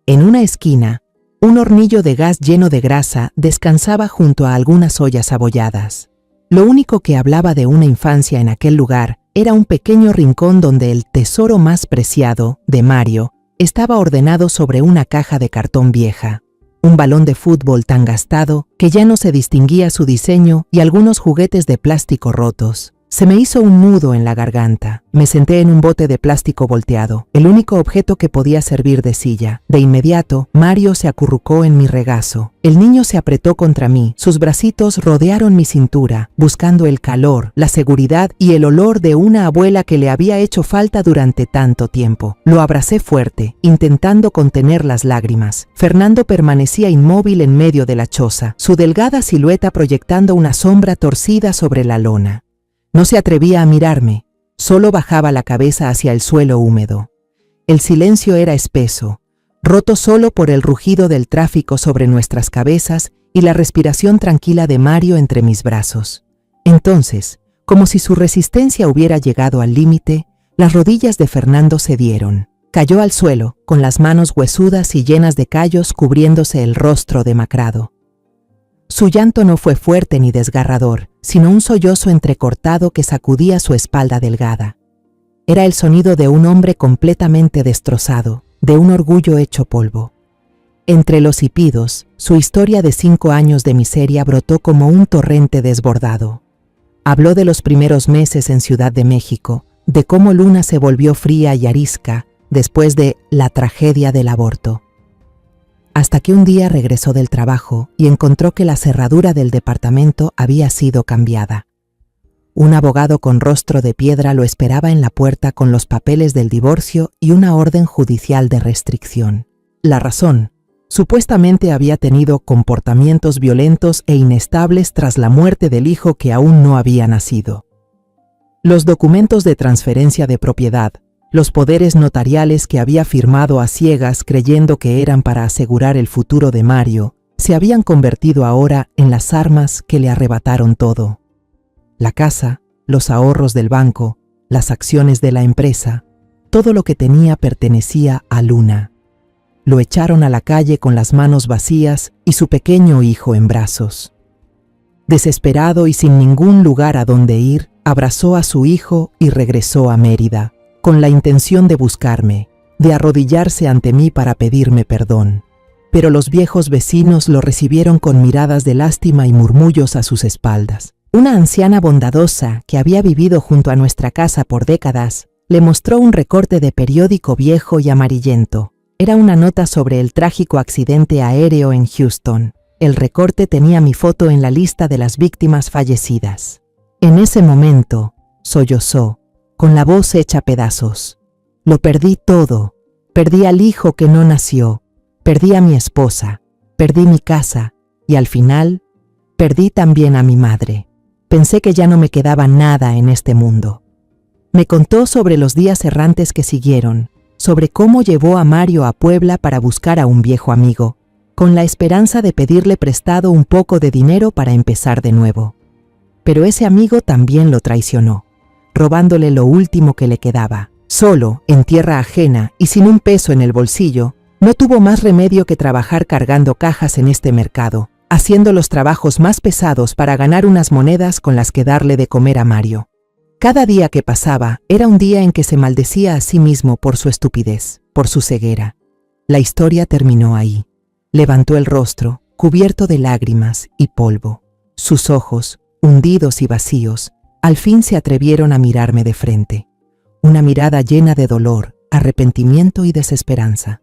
En una esquina, un hornillo de gas lleno de grasa descansaba junto a algunas ollas abolladas. Lo único que hablaba de una infancia en aquel lugar era un pequeño rincón donde el tesoro más preciado, de Mario, estaba ordenado sobre una caja de cartón vieja. Un balón de fútbol tan gastado que ya no se distinguía su diseño y algunos juguetes de plástico rotos. Se me hizo un nudo en la garganta. Me senté en un bote de plástico volteado, el único objeto que podía servir de silla. De inmediato, Mario se acurrucó en mi regazo. El niño se apretó contra mí. Sus bracitos rodearon mi cintura, buscando el calor, la seguridad y el olor de una abuela que le había hecho falta durante tanto tiempo. Lo abracé fuerte, intentando contener las lágrimas. Fernando permanecía inmóvil en medio de la choza, su delgada silueta proyectando una sombra torcida sobre la lona. No se atrevía a mirarme, solo bajaba la cabeza hacia el suelo húmedo. El silencio era espeso, roto solo por el rugido del tráfico sobre nuestras cabezas y la respiración tranquila de Mario entre mis brazos. Entonces, como si su resistencia hubiera llegado al límite, las rodillas de Fernando cedieron. Cayó al suelo, con las manos huesudas y llenas de callos cubriéndose el rostro demacrado. Su llanto no fue fuerte ni desgarrador, sino un sollozo entrecortado que sacudía su espalda delgada. Era el sonido de un hombre completamente destrozado, de un orgullo hecho polvo. Entre los hipidos, su historia de 5 años de miseria brotó como un torrente desbordado. Habló de los primeros meses en Ciudad de México, de cómo Luna se volvió fría y arisca después de la tragedia del aborto. hasta que un día regresó del trabajo y encontró que la cerradura del departamento había sido cambiada. Un abogado con rostro de piedra lo esperaba en la puerta con los papeles del divorcio y una orden judicial de restricción. La razón: supuestamente había tenido comportamientos violentos e inestables tras la muerte del hijo que aún no había nacido. Los documentos de transferencia de propiedad, los poderes notariales que había firmado a ciegas creyendo que eran para asegurar el futuro de Mario, se habían convertido ahora en las armas que le arrebataron todo. La casa, los ahorros del banco, las acciones de la empresa, todo lo que tenía pertenecía a Luna. Lo echaron a la calle con las manos vacías y su pequeño hijo en brazos. Desesperado y sin ningún lugar a donde ir, abrazó a su hijo y regresó a Mérida, con la intención de buscarme, de arrodillarse ante mí para pedirme perdón. Pero los viejos vecinos lo recibieron con miradas de lástima y murmullos a sus espaldas. Una anciana bondadosa que había vivido junto a nuestra casa por décadas le mostró un recorte de periódico viejo y amarillento. Era una nota sobre el trágico accidente aéreo en Houston. El recorte tenía mi foto en la lista de las víctimas fallecidas. En ese momento, sollozó, con la voz hecha pedazos. Lo perdí todo. Perdí al hijo que no nació. Perdí a mi esposa. Perdí mi casa. Y al final, perdí también a mi madre. Pensé que ya no me quedaba nada en este mundo. Me contó sobre los días errantes que siguieron, sobre cómo llevó a Mario a Puebla para buscar a un viejo amigo, con la esperanza de pedirle prestado un poco de dinero para empezar de nuevo. Pero ese amigo también lo traicionó, robándole lo último que le quedaba. Solo, en tierra ajena y sin un peso en el bolsillo, no tuvo más remedio que trabajar cargando cajas en este mercado, haciendo los trabajos más pesados para ganar unas monedas con las que darle de comer a Mario. Cada día que pasaba era un día en que se maldecía a sí mismo por su estupidez, por su ceguera. La historia terminó ahí. Levantó el rostro, cubierto de lágrimas y polvo. Sus ojos, hundidos y vacíos, al fin se atrevieron a mirarme de frente. Una mirada llena de dolor, arrepentimiento y desesperanza.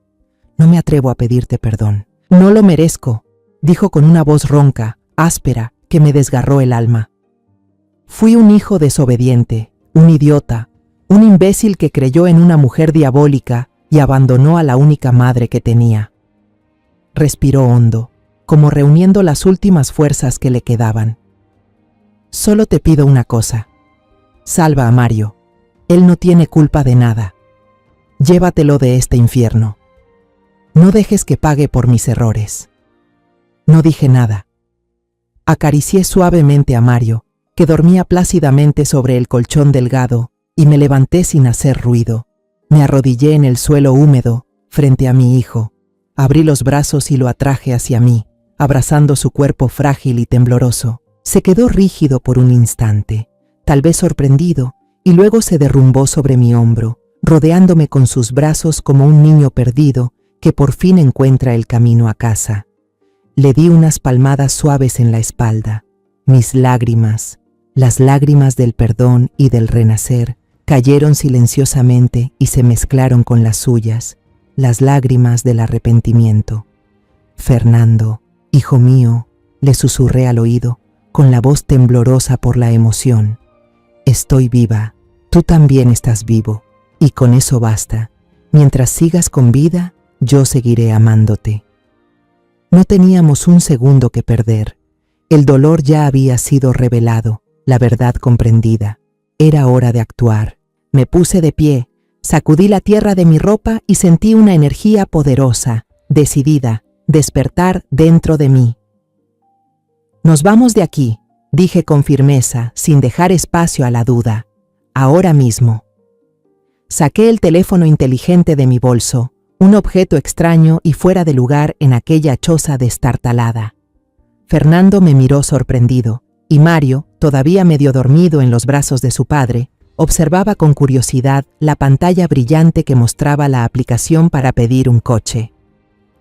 No me atrevo a pedirte perdón. No lo merezco, dijo con una voz ronca, áspera, que me desgarró el alma. Fui un hijo desobediente, un idiota, un imbécil que creyó en una mujer diabólica y abandonó a la única madre que tenía. Respiró hondo, como reuniendo las últimas fuerzas que le quedaban. Solo te pido una cosa. Salva a Mario. Él no tiene culpa de nada. Llévatelo de este infierno. No dejes que pague por mis errores. No dije nada. Acaricié suavemente a Mario, que dormía plácidamente sobre el colchón delgado, y me levanté sin hacer ruido. Me arrodillé en el suelo húmedo, frente a mi hijo. Abrí los brazos y lo atraje hacia mí, abrazando su cuerpo frágil y tembloroso. Se quedó rígido por un instante, tal vez sorprendido, y luego se derrumbó sobre mi hombro, rodeándome con sus brazos como un niño perdido que por fin encuentra el camino a casa. Le di unas palmadas suaves en la espalda. Mis lágrimas, las lágrimas del perdón y del renacer, cayeron silenciosamente y se mezclaron con las suyas, las lágrimas del arrepentimiento. Fernando, hijo mío, le susurré al oído, con la voz temblorosa por la emoción. Estoy viva, tú también estás vivo, y con eso basta. Mientras sigas con vida, yo seguiré amándote. No teníamos un segundo que perder. El dolor ya había sido revelado, la verdad comprendida. Era hora de actuar. Me puse de pie, sacudí la tierra de mi ropa y sentí una energía poderosa, decidida, despertar dentro de mí. Nos vamos de aquí, dije con firmeza, sin dejar espacio a la duda. Ahora mismo. Saqué el teléfono inteligente de mi bolso, un objeto extraño y fuera de lugar en aquella choza destartalada. Fernando me miró sorprendido, y Mario, todavía medio dormido en los brazos de su padre, observaba con curiosidad la pantalla brillante que mostraba la aplicación para pedir un coche.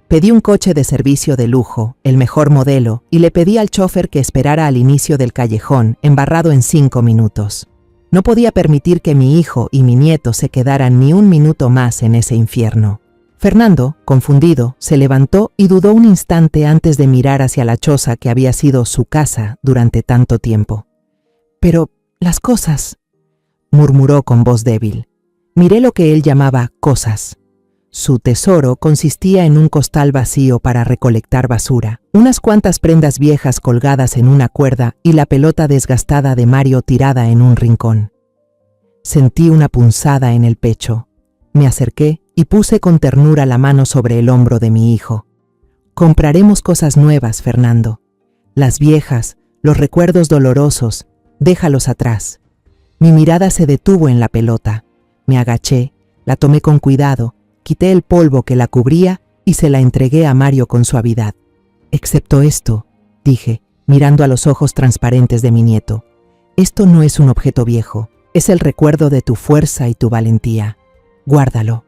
Pedí un coche de servicio de lujo, el mejor modelo, y le pedí al chofer que esperara al inicio del callejón, embarrado en 5 minutos. No podía permitir que mi hijo y mi nieto se quedaran ni un minuto más en ese infierno. Fernando, confundido, se levantó y dudó un instante antes de mirar hacia la choza que había sido su casa durante tanto tiempo. «Pero las cosas», murmuró con voz débil. Miré lo que él llamaba cosas. Su tesoro consistía en un costal vacío para recolectar basura, unas cuantas prendas viejas colgadas en una cuerda y la pelota desgastada de Mario tirada en un rincón. Sentí una punzada en el pecho. Me acerqué y puse con ternura la mano sobre el hombro de mi hijo. «Compraremos cosas nuevas, Fernando. Las viejas, los recuerdos dolorosos, déjalos atrás». Mi mirada se detuvo en la pelota. Me agaché, la tomé con cuidado, quité el polvo que la cubría y se la entregué a Mario con suavidad. «Excepto esto», dije, mirando a los ojos transparentes de mi nieto. «Esto no es un objeto viejo, es el recuerdo de tu fuerza y tu valentía. Guárdalo».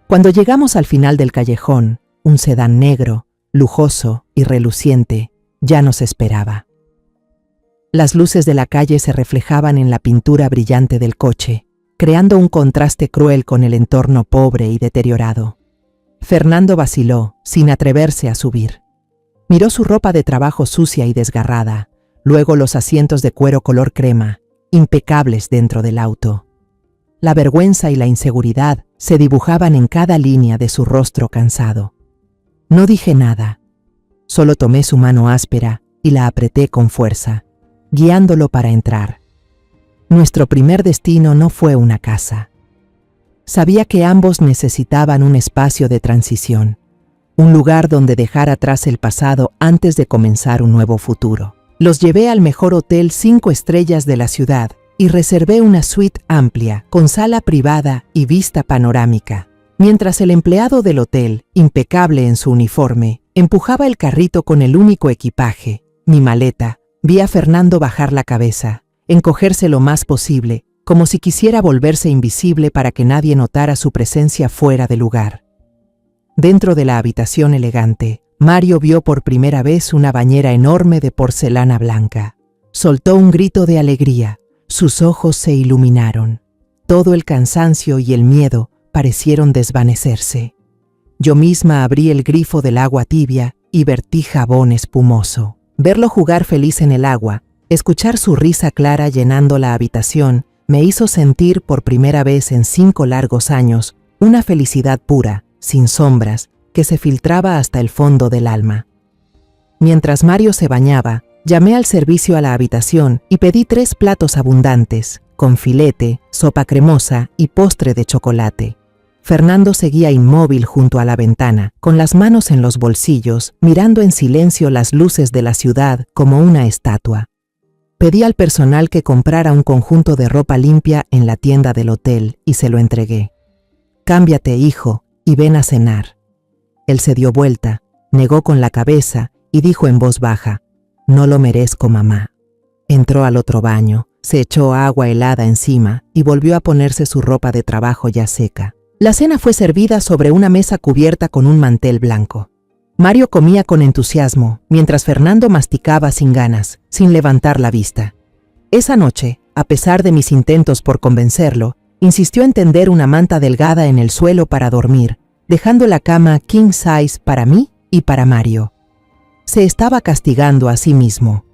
Cuando llegamos al final del callejón, un sedán negro, lujoso y reluciente, ya nos esperaba. Las luces de la calle se reflejaban en la pintura brillante del coche, creando un contraste cruel con el entorno pobre y deteriorado. Fernando vaciló, sin atreverse a subir. Miró su ropa de trabajo sucia y desgarrada, luego los asientos de cuero color crema, impecables dentro del auto. La vergüenza y la inseguridad se dibujaban en cada línea de su rostro cansado. No dije nada, solo tomé su mano áspera y la apreté con fuerza, guiándolo para entrar. Nuestro primer destino no fue una casa. Sabía que ambos necesitaban un espacio de transición, un lugar donde dejar atrás el pasado antes de comenzar un nuevo futuro. Los llevé al mejor hotel 5 estrellas de la ciudad y reservé una suite amplia, con sala privada y vista panorámica. Mientras el empleado del hotel, impecable en su uniforme, empujaba el carrito con el único equipaje, mi maleta, vi a Fernando bajar la cabeza, encogerse lo más posible, como si quisiera volverse invisible para que nadie notara su presencia fuera de lugar. Dentro de la habitación elegante, Mario vio por primera vez una bañera enorme de porcelana blanca. Soltó un grito de alegría, sus ojos se iluminaron. Todo el cansancio y el miedo parecieron desvanecerse. Yo misma abrí el grifo del agua tibia y vertí jabón espumoso. Verlo jugar feliz en el agua, escuchar su risa clara llenando la habitación, me hizo sentir por primera vez en 5 largos años una felicidad pura, sin sombras, que se filtraba hasta el fondo del alma. Mientras Mario se bañaba, llamé al servicio a la habitación y pedí 3 platos abundantes, con filete, sopa cremosa y postre de chocolate. Fernando seguía inmóvil junto a la ventana, con las manos en los bolsillos, mirando en silencio las luces de la ciudad como una estatua. Pedí al personal que comprara un conjunto de ropa limpia en la tienda del hotel y se lo entregué. «Cámbiate, hijo, y ven a cenar». Él se dio vuelta, negó con la cabeza y dijo en voz baja: «No lo merezco, mamá». Entró al otro baño, se echó agua helada encima y volvió a ponerse su ropa de trabajo ya seca. La cena fue servida sobre una mesa cubierta con un mantel blanco. Mario comía con entusiasmo, mientras Fernando masticaba sin ganas, sin levantar la vista. Esa noche, a pesar de mis intentos por convencerlo, insistió en tender una manta delgada en el suelo para dormir, dejando la cama king size para mí y para Mario. Se estaba castigando a sí mismo.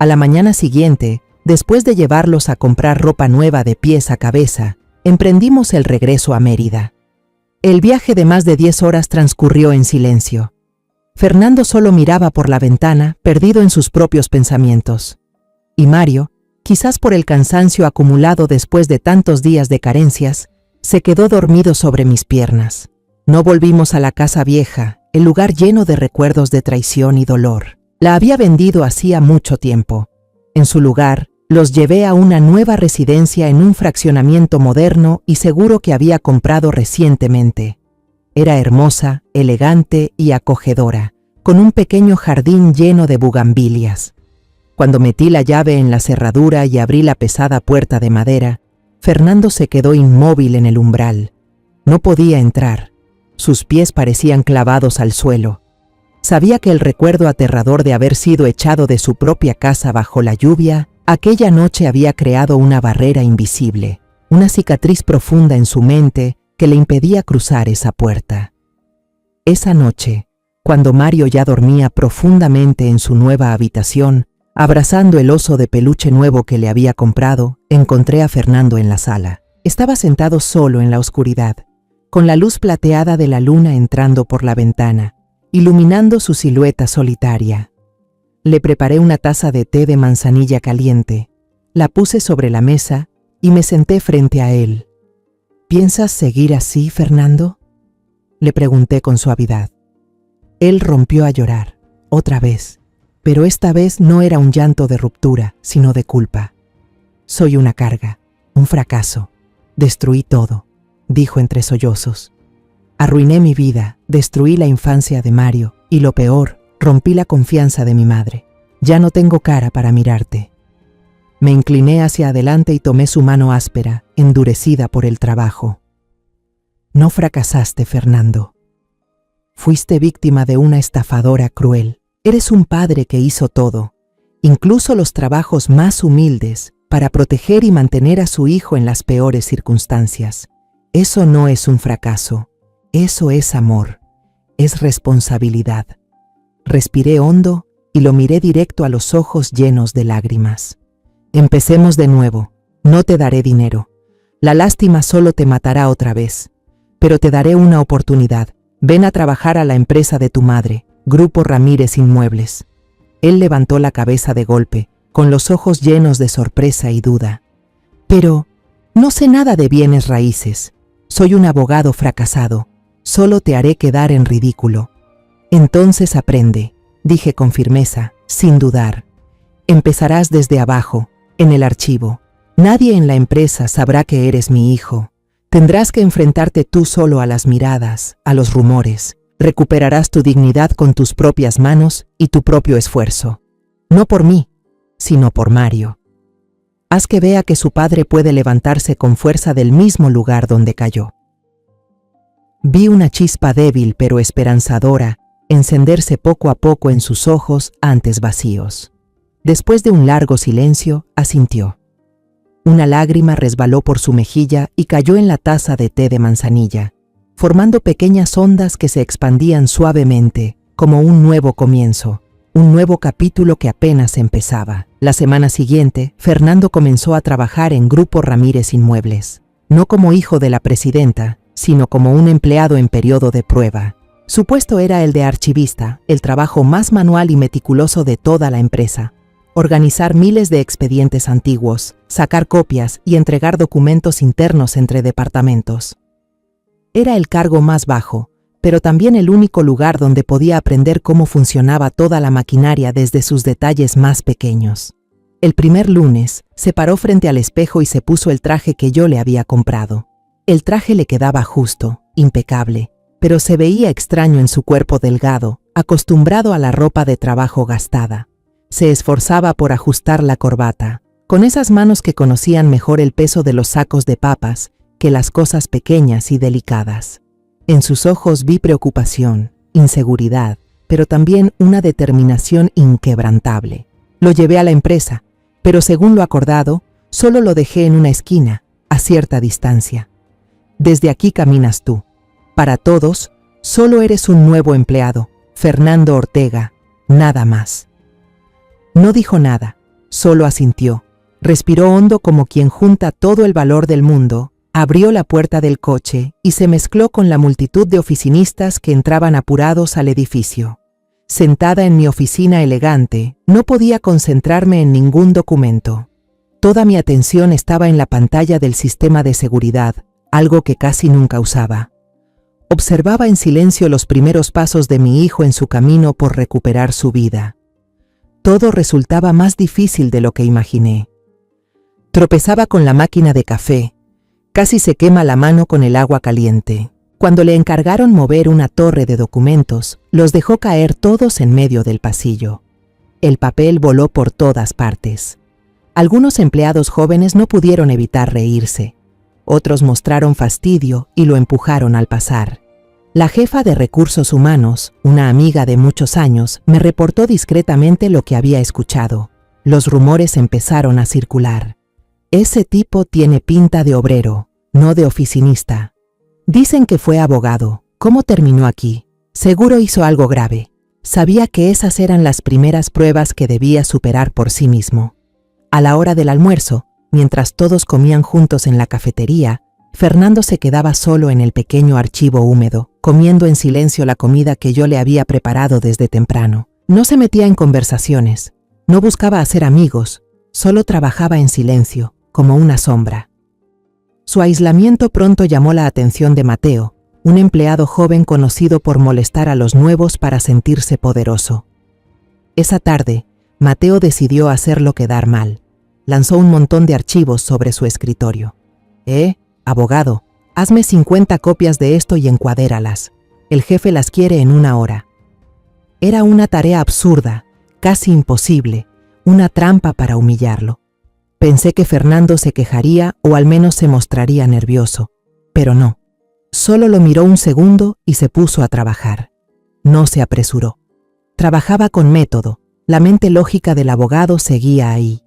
A la mañana siguiente, después de llevarlos a comprar ropa nueva de pies a cabeza, emprendimos el regreso a Mérida. El viaje de más de 10 horas transcurrió en silencio. Fernando solo miraba por la ventana, perdido en sus propios pensamientos. Y Mario, quizás por el cansancio acumulado después de tantos días de carencias, se quedó dormido sobre mis piernas. No volvimos a la casa vieja, el lugar lleno de recuerdos de traición y dolor. La había vendido hacía mucho tiempo. En su lugar, los llevé a una nueva residencia en un fraccionamiento moderno y seguro que había comprado recientemente. Era hermosa, elegante y acogedora, con un pequeño jardín lleno de bugambilias. Cuando metí la llave en la cerradura y abrí la pesada puerta de madera, Fernando se quedó inmóvil en el umbral. No podía entrar. Sus pies parecían clavados al suelo. Sabía que el recuerdo aterrador de haber sido echado de su propia casa bajo la lluvia, aquella noche había creado una barrera invisible, una cicatriz profunda en su mente que le impedía cruzar esa puerta. Esa noche, cuando Mario ya dormía profundamente en su nueva habitación, abrazando el oso de peluche nuevo que le había comprado, encontré a Fernando en la sala. Estaba sentado solo en la oscuridad, con la luz plateada de la luna entrando por la ventana, iluminando su silueta solitaria. Le preparé una taza de té de manzanilla caliente, la puse sobre la mesa y me senté frente a él. ¿Piensas seguir así, Fernando?, le pregunté con suavidad. Él rompió a llorar, otra vez, pero esta vez no era un llanto de ruptura, sino de culpa. Soy una carga, un fracaso. Destruí todo, dijo entre sollozos. Arruiné mi vida, destruí la infancia de Mario y lo peor, rompí la confianza de mi madre. Ya no tengo cara para mirarte. Me incliné hacia adelante y tomé su mano áspera, endurecida por el trabajo. No fracasaste, Fernando. Fuiste víctima de una estafadora cruel. Eres un padre que hizo todo, incluso los trabajos más humildes, para proteger y mantener a su hijo en las peores circunstancias. Eso no es un fracaso, eso es amor, es responsabilidad. Respiré hondo y lo miré directo a los ojos llenos de lágrimas. Empecemos de nuevo, no te daré dinero. La lástima solo te matará otra vez, pero te daré una oportunidad. Ven a trabajar a la empresa de tu madre, Grupo Ramírez Inmuebles. Él levantó la cabeza de golpe, con los ojos llenos de sorpresa y duda. Pero no sé nada de bienes raíces. Soy un abogado fracasado. Solo te haré quedar en ridículo. Entonces aprende, dije con firmeza, sin dudar. Empezarás desde abajo, en el archivo. Nadie en la empresa sabrá que eres mi hijo. Tendrás que enfrentarte tú solo a las miradas, a los rumores. Recuperarás tu dignidad con tus propias manos y tu propio esfuerzo. No por mí, sino por Mario. Haz que vea que su padre puede levantarse con fuerza del mismo lugar donde cayó. Vi una chispa débil pero esperanzadora encenderse poco a poco en sus ojos antes vacíos. Después de un largo silencio, asintió. Una lágrima resbaló por su mejilla y cayó en la taza de té de manzanilla, formando pequeñas ondas que se expandían suavemente, como un nuevo comienzo, un nuevo capítulo que apenas empezaba. La semana siguiente, Fernando comenzó a trabajar en Grupo Ramírez Inmuebles, no como hijo de la presidenta, sino como un empleado en periodo de prueba. Su puesto era el de archivista, el trabajo más manual y meticuloso de toda la empresa. Organizar miles de expedientes antiguos, sacar copias y entregar documentos internos entre departamentos. Era el cargo más bajo, pero también el único lugar donde podía aprender cómo funcionaba toda la maquinaria desde sus detalles más pequeños. El primer lunes, se paró frente al espejo y se puso el traje que yo le había comprado. El traje le quedaba justo, impecable, pero se veía extraño en su cuerpo delgado, acostumbrado a la ropa de trabajo gastada. Se esforzaba por ajustar la corbata, con esas manos que conocían mejor el peso de los sacos de papas que las cosas pequeñas y delicadas. En sus ojos vi preocupación, inseguridad, pero también una determinación inquebrantable. Lo llevé a la empresa, pero según lo acordado, solo lo dejé en una esquina, a cierta distancia. Desde aquí caminas tú. Para todos, solo eres un nuevo empleado, Fernando Ortega, nada más. No dijo nada, solo asintió. Respiró hondo como quien junta todo el valor del mundo, abrió la puerta del coche y se mezcló con la multitud de oficinistas que entraban apurados al edificio. Sentada en mi oficina elegante, no podía concentrarme en ningún documento. Toda mi atención estaba en la pantalla del sistema de seguridad, algo que casi nunca usaba. Observaba en silencio los primeros pasos de mi hijo en su camino por recuperar su vida. Todo resultaba más difícil de lo que imaginé. Tropezaba con la máquina de café. Casi se quema la mano con el agua caliente. Cuando le encargaron mover una torre de documentos, los dejó caer todos en medio del pasillo. El papel voló por todas partes. Algunos empleados jóvenes no pudieron evitar reírse. Otros mostraron fastidio y lo empujaron al pasar. La jefa de recursos humanos, una amiga de muchos años, me reportó discretamente lo que había escuchado. Los rumores empezaron a circular. Ese tipo tiene pinta de obrero, no de oficinista. Dicen que fue abogado. ¿Cómo terminó aquí? Seguro hizo algo grave. Sabía que esas eran las primeras pruebas que debía superar por sí mismo. A la hora del almuerzo, mientras todos comían juntos en la cafetería, Fernando se quedaba solo en el pequeño archivo húmedo, comiendo en silencio la comida que yo le había preparado desde temprano. No se metía en conversaciones, no buscaba hacer amigos, solo trabajaba en silencio, como una sombra. Su aislamiento pronto llamó la atención de Mateo, un empleado joven conocido por molestar a los nuevos para sentirse poderoso. Esa tarde, Mateo decidió hacerlo quedar mal. Lanzó un montón de archivos sobre su escritorio. Abogado, hazme 50 copias de esto y encuadéralas. El jefe las quiere en 1 hora. Era una tarea absurda, casi imposible, una trampa para humillarlo. Pensé que Fernando se quejaría o al menos se mostraría nervioso, pero no. Solo lo miró un segundo y se puso a trabajar. No se apresuró. Trabajaba con método, la mente lógica del abogado seguía ahí.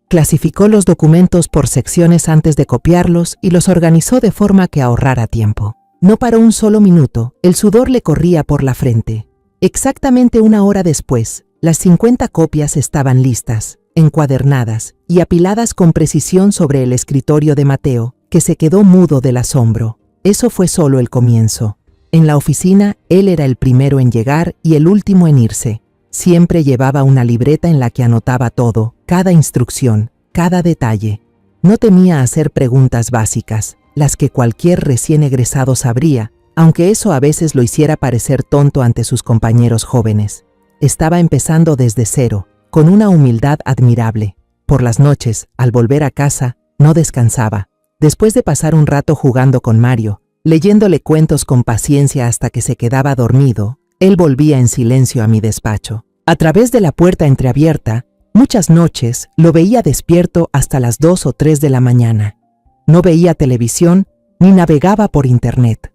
Clasificó los documentos por secciones antes de copiarlos y los organizó de forma que ahorrara tiempo. No paró un solo minuto, el sudor le corría por la frente. Exactamente 1 hora después, las 50 copias estaban listas, encuadernadas y apiladas con precisión sobre el escritorio de Mateo, que se quedó mudo del asombro. Eso fue solo el comienzo. En la oficina, él era el primero en llegar y el último en irse. Siempre llevaba una libreta en la que anotaba todo, cada instrucción, cada detalle. No temía hacer preguntas básicas, las que cualquier recién egresado sabría, aunque eso a veces lo hiciera parecer tonto ante sus compañeros jóvenes. Estaba empezando desde cero, con una humildad admirable. Por las noches, al volver a casa, no descansaba. Después de pasar un rato jugando con Mario, leyéndole cuentos con paciencia hasta que se quedaba dormido, él volvía en silencio a mi despacho. A través de la puerta entreabierta, muchas noches lo veía despierto hasta las 2 o 3 de la mañana. No veía televisión ni navegaba por internet.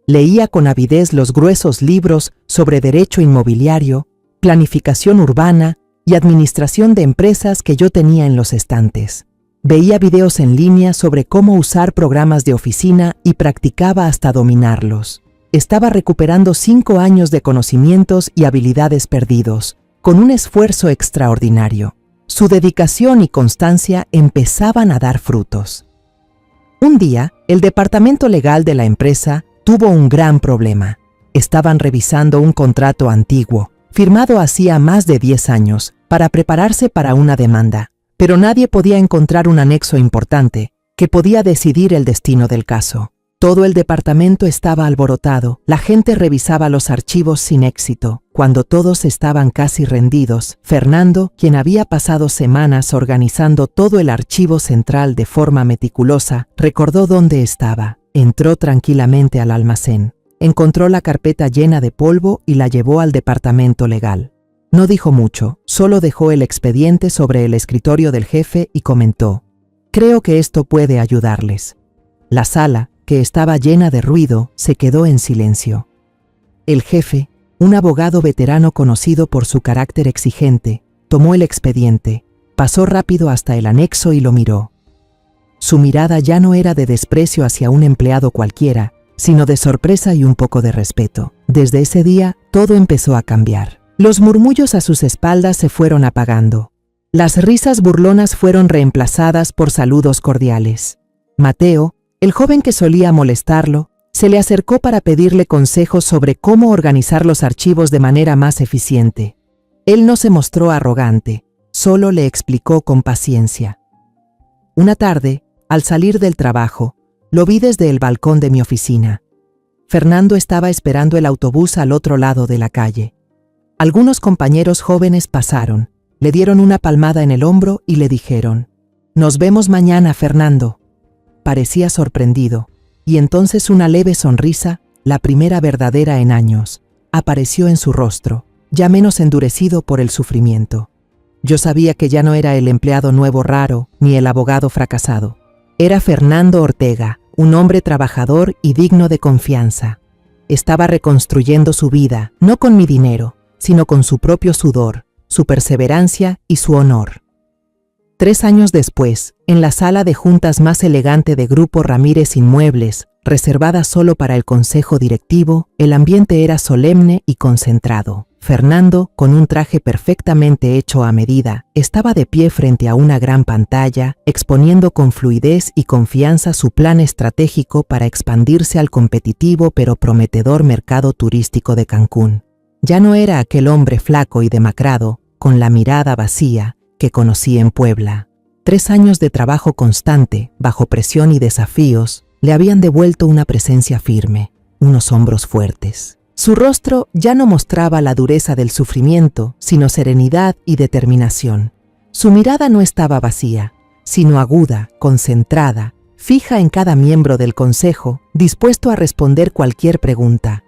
Leía con avidez los gruesos libros sobre derecho inmobiliario, planificación urbana y administración de empresas que yo tenía en los estantes. Veía videos en línea sobre cómo usar programas de oficina y practicaba hasta dominarlos. Estaba recuperando 5 años de conocimientos y habilidades perdidos, con un esfuerzo extraordinario. Su dedicación y constancia empezaban a dar frutos. Un día, el departamento legal de la empresa tuvo un gran problema. Estaban revisando un contrato antiguo, firmado hacía más de 10 años, para prepararse para una demanda, pero nadie podía encontrar un anexo importante que podía decidir el destino del caso. Todo el departamento estaba alborotado, la gente revisaba los archivos sin éxito. Cuando todos estaban casi rendidos, Fernando, quien había pasado semanas organizando todo el archivo central de forma meticulosa, recordó dónde estaba. Entró tranquilamente al almacén. Encontró la carpeta llena de polvo y la llevó al departamento legal. No dijo mucho, solo dejó el expediente sobre el escritorio del jefe y comentó: «Creo que esto puede ayudarles». La sala, que estaba llena de ruido, se quedó en silencio. El jefe, un abogado veterano conocido por su carácter exigente, tomó el expediente, pasó rápido hasta el anexo y lo miró. Su mirada ya no era de desprecio hacia un empleado cualquiera, sino de sorpresa y un poco de respeto. Desde ese día, todo empezó a cambiar. Los murmullos a sus espaldas se fueron apagando. Las risas burlonas fueron reemplazadas por saludos cordiales. Mateo, el joven que solía molestarlo, se le acercó para pedirle consejos sobre cómo organizar los archivos de manera más eficiente. Él no se mostró arrogante, solo le explicó con paciencia. Una tarde, al salir del trabajo, lo vi desde el balcón de mi oficina. Fernando estaba esperando el autobús al otro lado de la calle. Algunos compañeros jóvenes pasaron, le dieron una palmada en el hombro y le dijeron: «Nos vemos mañana, Fernando». Parecía sorprendido, y entonces una leve sonrisa, la primera verdadera en años, apareció en su rostro, ya menos endurecido por el sufrimiento. Yo sabía que ya no era el empleado nuevo raro, ni el abogado fracasado. Era Fernando Ortega, un hombre trabajador y digno de confianza. Estaba reconstruyendo su vida, no con mi dinero, sino con su propio sudor, su perseverancia y su honor. 3 años después, en la sala de juntas más elegante de Grupo Ramírez Inmuebles, reservada solo para el consejo directivo, el ambiente era solemne y concentrado. Fernando, con un traje perfectamente hecho a medida, estaba de pie frente a una gran pantalla, exponiendo con fluidez y confianza su plan estratégico para expandirse al competitivo pero prometedor mercado turístico de Cancún. Ya no era aquel hombre flaco y demacrado, con la mirada vacía, que conocí en Puebla. 3 años de trabajo constante, bajo presión y desafíos, le habían devuelto una presencia firme, unos hombros fuertes. Su rostro ya no mostraba la dureza del sufrimiento, sino serenidad y determinación. Su mirada no estaba vacía, sino aguda, concentrada, fija en cada miembro del consejo, dispuesto a responder cualquier pregunta.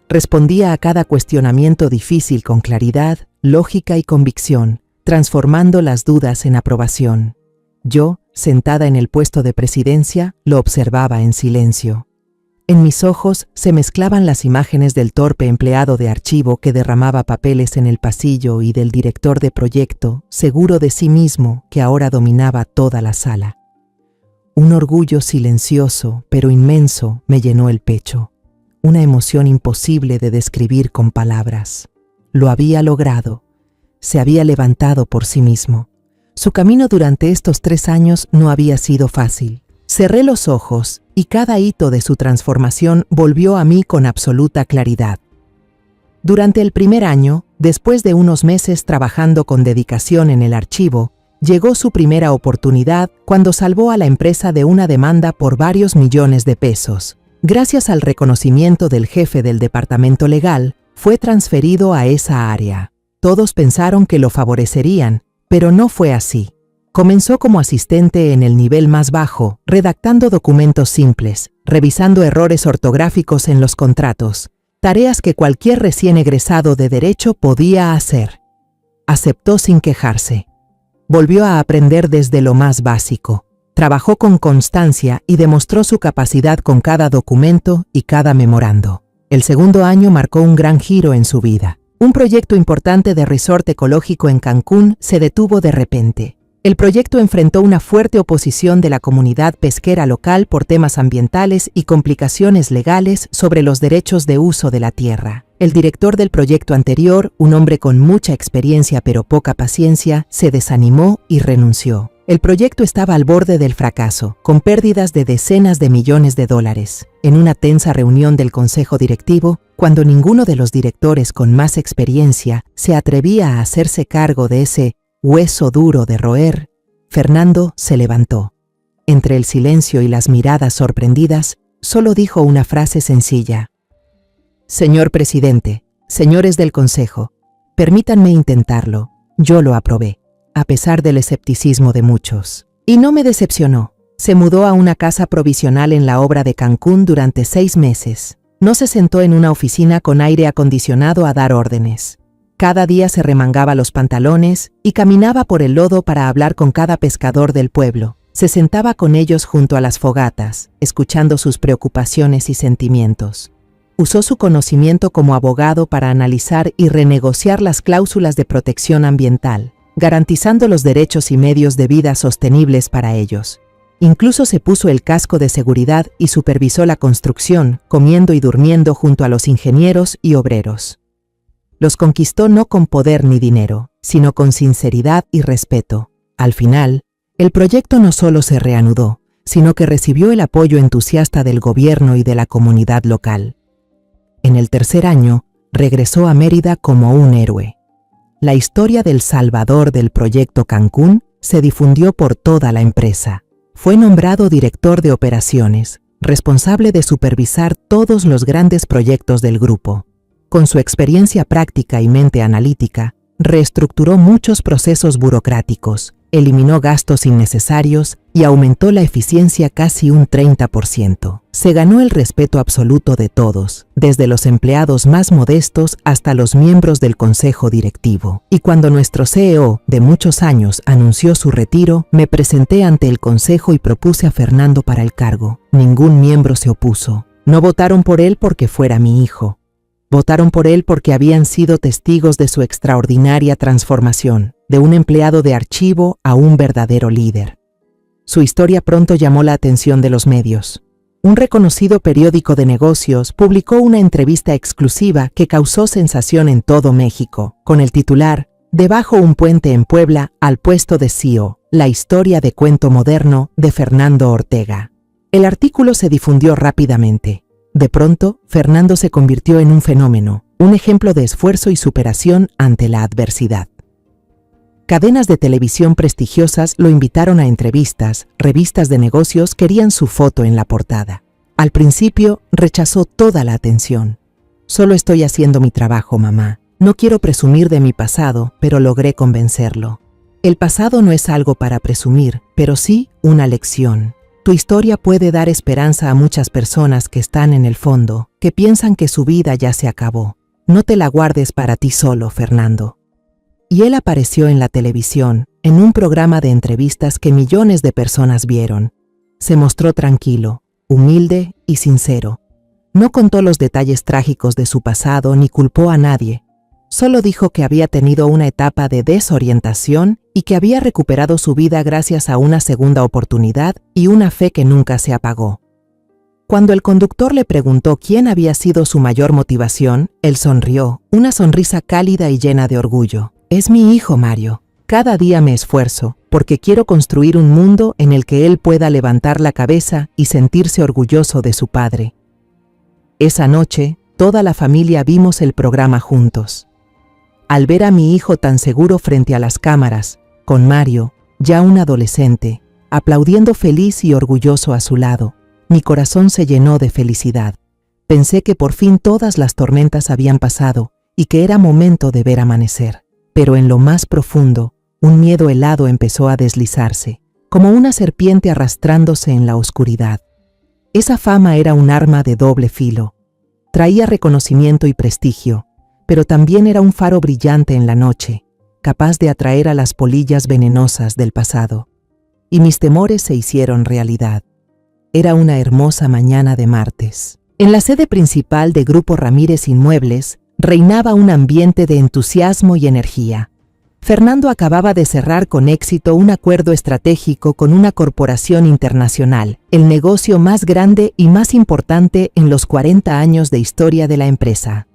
Respondía a cada cuestionamiento difícil con claridad, lógica y convicción, transformando las dudas en aprobación. Yo, sentada en el puesto de presidencia, lo observaba en silencio. En mis ojos se mezclaban las imágenes del torpe empleado de archivo que derramaba papeles en el pasillo y del director de proyecto, seguro de sí mismo, que ahora dominaba toda la sala. Un orgullo silencioso, pero inmenso, me llenó el pecho. Una emoción imposible de describir con palabras. Lo había logrado. Se había levantado por sí mismo. Su camino durante estos 3 años no había sido fácil. Cerré los ojos y cada hito de su transformación volvió a mí con absoluta claridad. Durante el primer año, después de unos meses trabajando con dedicación en el archivo, llegó su primera oportunidad cuando salvó a la empresa de una demanda por varios millones de pesos. Gracias al reconocimiento del jefe del departamento legal, fue transferido a esa área. Todos pensaron que lo favorecerían, pero no fue así. Comenzó como asistente en el nivel más bajo, redactando documentos simples, revisando errores ortográficos en los contratos, tareas que cualquier recién egresado de Derecho podía hacer. Aceptó sin quejarse. Volvió a aprender desde lo más básico. Trabajó con constancia y demostró su capacidad con cada documento y cada memorando. El segundo año marcó un gran giro en su vida. Un proyecto importante de resort ecológico en Cancún se detuvo de repente. El proyecto enfrentó una fuerte oposición de la comunidad pesquera local por temas ambientales y complicaciones legales sobre los derechos de uso de la tierra. El director del proyecto anterior, un hombre con mucha experiencia pero poca paciencia, se desanimó y renunció. El proyecto estaba al borde del fracaso, con pérdidas de decenas de millones de dólares. En una tensa reunión del consejo directivo, cuando ninguno de los directores con más experiencia se atrevía a hacerse cargo de ese hueso duro de roer, Fernando se levantó. Entre el silencio y las miradas sorprendidas, solo dijo una frase sencilla. «Señor presidente, señores del consejo, permítanme intentarlo, yo lo aprobé», a pesar del escepticismo de muchos. Y no me decepcionó. Se mudó a una casa provisional en la obra de Cancún durante 6 meses. No se sentó en una oficina con aire acondicionado a dar órdenes. Cada día se remangaba los pantalones y caminaba por el lodo para hablar con cada pescador del pueblo. Se sentaba con ellos junto a las fogatas, escuchando sus preocupaciones y sentimientos. Usó su conocimiento como abogado para analizar y renegociar las cláusulas de protección ambiental, garantizando los derechos y medios de vida sostenibles para ellos. Incluso se puso el casco de seguridad y supervisó la construcción, comiendo y durmiendo junto a los ingenieros y obreros. Los conquistó no con poder ni dinero, sino con sinceridad y respeto. Al final, el proyecto no solo se reanudó, sino que recibió el apoyo entusiasta del gobierno y de la comunidad local. En el tercer año, regresó a Mérida como un héroe. La historia del salvador del proyecto Cancún se difundió por toda la empresa. Fue nombrado director de operaciones, responsable de supervisar todos los grandes proyectos del grupo. Con su experiencia práctica y mente analítica, reestructuró muchos procesos burocráticos, eliminó gastos innecesarios y aumentó la eficiencia casi un 30%. Se ganó el respeto absoluto de todos, desde los empleados más modestos hasta los miembros del consejo directivo. Y cuando nuestro CEO, de muchos años, anunció su retiro, me presenté ante el consejo y propuse a Fernando para el cargo. Ningún miembro se opuso. No votaron por él porque fuera mi hijo. Votaron por él porque habían sido testigos de su extraordinaria transformación, de un empleado de archivo a un verdadero líder. Su historia pronto llamó la atención de los medios. Un reconocido periódico de negocios publicó una entrevista exclusiva que causó sensación en todo México, con el titular "Debajo un puente en Puebla al puesto de CEO, la historia de cuento moderno de Fernando Ortega". El artículo se difundió rápidamente. De pronto, Fernando se convirtió en un fenómeno, un ejemplo de esfuerzo y superación ante la adversidad. Cadenas de televisión prestigiosas lo invitaron a entrevistas, revistas de negocios querían su foto en la portada. Al principio, rechazó toda la atención. "Solo estoy haciendo mi trabajo, mamá. No quiero presumir de mi pasado, pero logré convencerlo. El pasado no es algo para presumir, pero sí una lección. Tu historia puede dar esperanza a muchas personas que están en el fondo, que piensan que su vida ya se acabó. No te la guardes para ti solo, Fernando". Y él apareció en la televisión, en un programa de entrevistas que millones de personas vieron. Se mostró tranquilo, humilde y sincero. No contó los detalles trágicos de su pasado ni culpó a nadie. Solo dijo que había tenido una etapa de desorientación y que había recuperado su vida gracias a una segunda oportunidad y una fe que nunca se apagó. Cuando el conductor le preguntó quién había sido su mayor motivación, él sonrió, una sonrisa cálida y llena de orgullo. "Es mi hijo, Mario. Cada día me esfuerzo, porque quiero construir un mundo en el que él pueda levantar la cabeza y sentirse orgulloso de su padre". Esa noche, toda la familia vimos el programa juntos. Al ver a mi hijo tan seguro frente a las cámaras, con Mario, ya un adolescente, aplaudiendo feliz y orgulloso a su lado, mi corazón se llenó de felicidad. Pensé que por fin todas las tormentas habían pasado y que era momento de ver amanecer. Pero en lo más profundo, un miedo helado empezó a deslizarse, como una serpiente arrastrándose en la oscuridad. Esa fama era un arma de doble filo. Traía reconocimiento y prestigio, pero también era un faro brillante en la noche, capaz de atraer a las polillas venenosas del pasado. Y mis temores se hicieron realidad. Era una hermosa mañana de martes. En la sede principal de Grupo Ramírez Inmuebles, reinaba un ambiente de entusiasmo y energía. Fernando acababa de cerrar con éxito un acuerdo estratégico con una corporación internacional, el negocio más grande y más importante en los 40 años de historia de la empresa.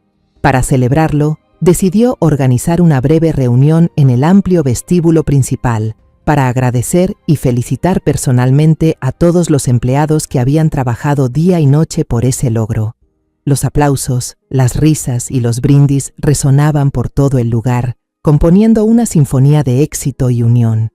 Para celebrarlo, decidió organizar una breve reunión en el amplio vestíbulo principal para agradecer y felicitar personalmente a todos los empleados que habían trabajado día y noche por ese logro. Los aplausos, las risas y los brindis resonaban por todo el lugar, componiendo una sinfonía de éxito y unión.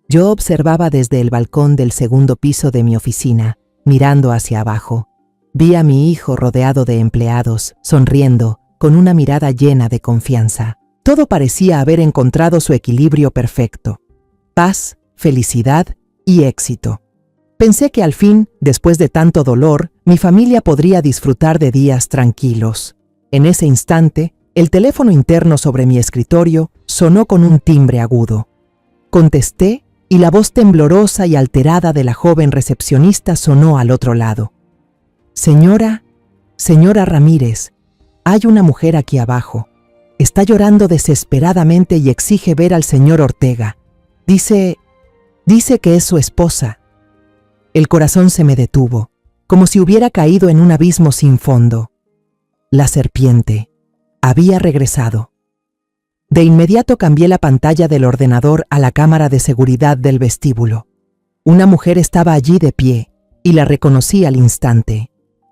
Yo observaba desde el balcón del segundo piso de mi oficina, mirando hacia abajo. Vi a mi hijo rodeado de empleados, sonriendo, con una mirada llena de confianza. Todo parecía haber encontrado su equilibrio perfecto: paz, felicidad y éxito. Pensé que al fin, después de tanto dolor, mi familia podría disfrutar de días tranquilos. En ese instante, el teléfono interno sobre mi escritorio sonó con un timbre agudo. Contesté y la voz temblorosa y alterada de la joven recepcionista sonó al otro lado. Señora Ramírez, hay una mujer aquí abajo. Está llorando desesperadamente y exige ver al señor Ortega. Dice que es su esposa". El corazón se me detuvo, como si hubiera caído en un abismo sin fondo. La serpiente había regresado. De inmediato cambié la pantalla del ordenador a la cámara de seguridad del vestíbulo. Una mujer estaba allí de pie, y la reconocí al instante.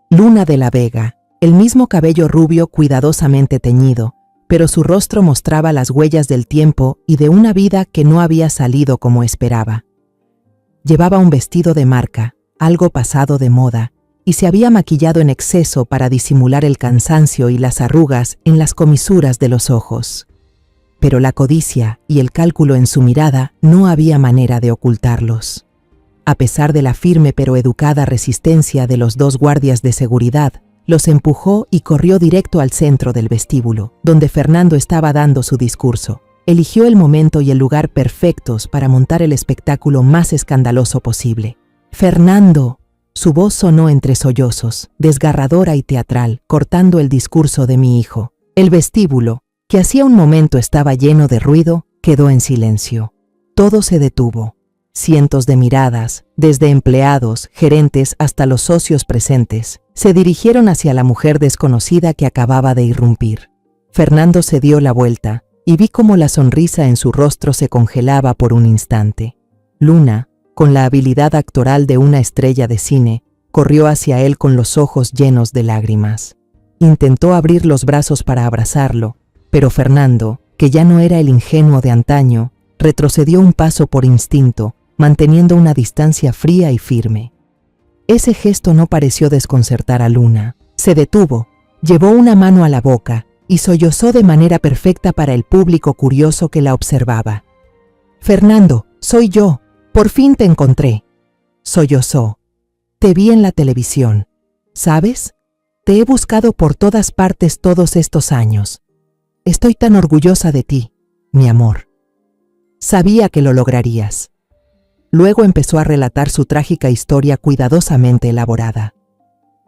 Luna de la Vega, el mismo cabello rubio cuidadosamente teñido, pero su rostro mostraba las huellas del tiempo y de una vida que no había salido como esperaba. Llevaba un vestido de marca, algo pasado de moda, y se había maquillado en exceso para disimular el cansancio y las arrugas en las comisuras de los ojos. Pero la codicia y el cálculo en su mirada no había manera de ocultarlos. A pesar de la firme pero educada resistencia de los dos guardias de seguridad, los empujó y corrió directo al centro del vestíbulo, donde Fernando estaba dando su discurso. Eligió el momento y el lugar perfectos para montar el espectáculo más escandaloso posible. «Fernando», su voz sonó entre sollozos, desgarradora y teatral, cortando el discurso de mi hijo. El vestíbulo, que hacía un momento estaba lleno de ruido, quedó en silencio. Todo se detuvo. Cientos de miradas, desde empleados, gerentes hasta los socios presentes, se dirigieron hacia la mujer desconocida que acababa de irrumpir. Fernando se dio la vuelta y vi cómo la sonrisa en su rostro se congelaba por un instante. Luna, con la habilidad actoral de una estrella de cine, corrió hacia él con los ojos llenos de lágrimas. Intentó abrir los brazos para abrazarlo, pero Fernando, que ya no era el ingenuo de antaño, retrocedió un paso por instinto, manteniendo una distancia fría y firme. Ese gesto no pareció desconcertar a Luna. Se detuvo, llevó una mano a la boca y sollozó de manera perfecta para el público curioso que la observaba. «Fernando, soy yo. Por fin te encontré», sollozó. «Te vi en la televisión. ¿Sabes? Te he buscado por todas partes todos estos años. Estoy tan orgullosa de ti, mi amor. Sabía que lo lograrías». Luego empezó a relatar su trágica historia cuidadosamente elaborada.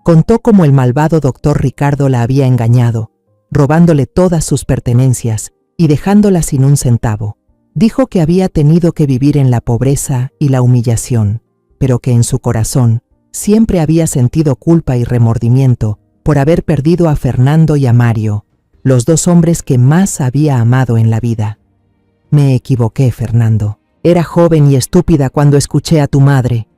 Contó cómo el malvado doctor Ricardo la había engañado, robándole todas sus pertenencias y dejándola sin un centavo. Dijo que había tenido que vivir en la pobreza y la humillación, pero que en su corazón siempre había sentido culpa y remordimiento por haber perdido a Fernando y a Mario, los dos hombres que más había amado en la vida. «Me equivoqué, Fernando. Era joven y estúpida cuando escuché a tu madre».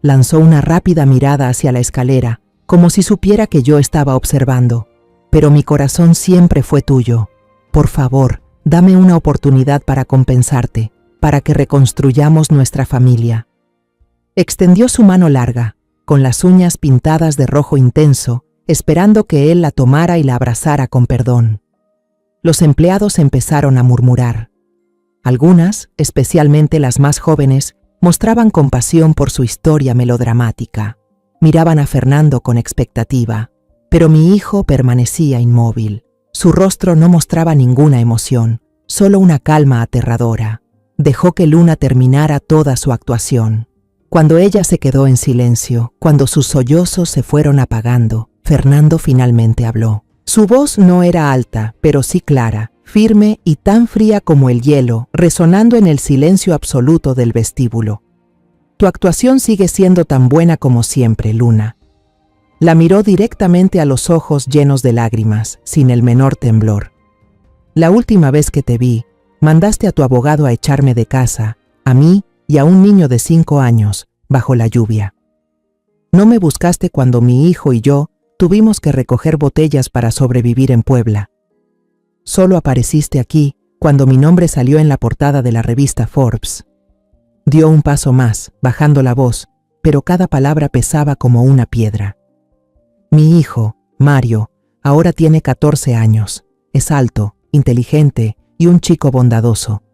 Lanzó una rápida mirada hacia la escalera, como si supiera que yo estaba observando. «Pero mi corazón siempre fue tuyo. Por favor, dame una oportunidad para compensarte, para que reconstruyamos nuestra familia». Extendió su mano larga, con las uñas pintadas de rojo intenso, esperando que él la tomara y la abrazara con perdón. Los empleados empezaron a murmurar. Algunas, especialmente las más jóvenes, mostraban compasión por su historia melodramática. Miraban a Fernando con expectativa, pero mi hijo permanecía inmóvil. Su rostro no mostraba ninguna emoción, solo una calma aterradora. Dejó que Luna terminara toda su actuación. Cuando ella se quedó en silencio, cuando sus sollozos se fueron apagando, Fernando finalmente habló. Su voz no era alta, pero sí clara, firme y tan fría como el hielo, resonando en el silencio absoluto del vestíbulo. «Tu actuación sigue siendo tan buena como siempre, Luna». La miró directamente a los ojos llenos de lágrimas, sin el menor temblor. «La última vez que te vi, mandaste a tu abogado a echarme de casa, a mí y a un niño de 5 años, bajo la lluvia. No me buscaste cuando mi hijo y yo tuvimos que recoger botellas para sobrevivir en Puebla. Solo apareciste aquí cuando mi nombre salió en la portada de la revista Forbes». Dio un paso más, bajando la voz, pero cada palabra pesaba como una piedra. «Mi hijo, Mario, ahora tiene 14 años. Es alto, inteligente y un chico bondadoso.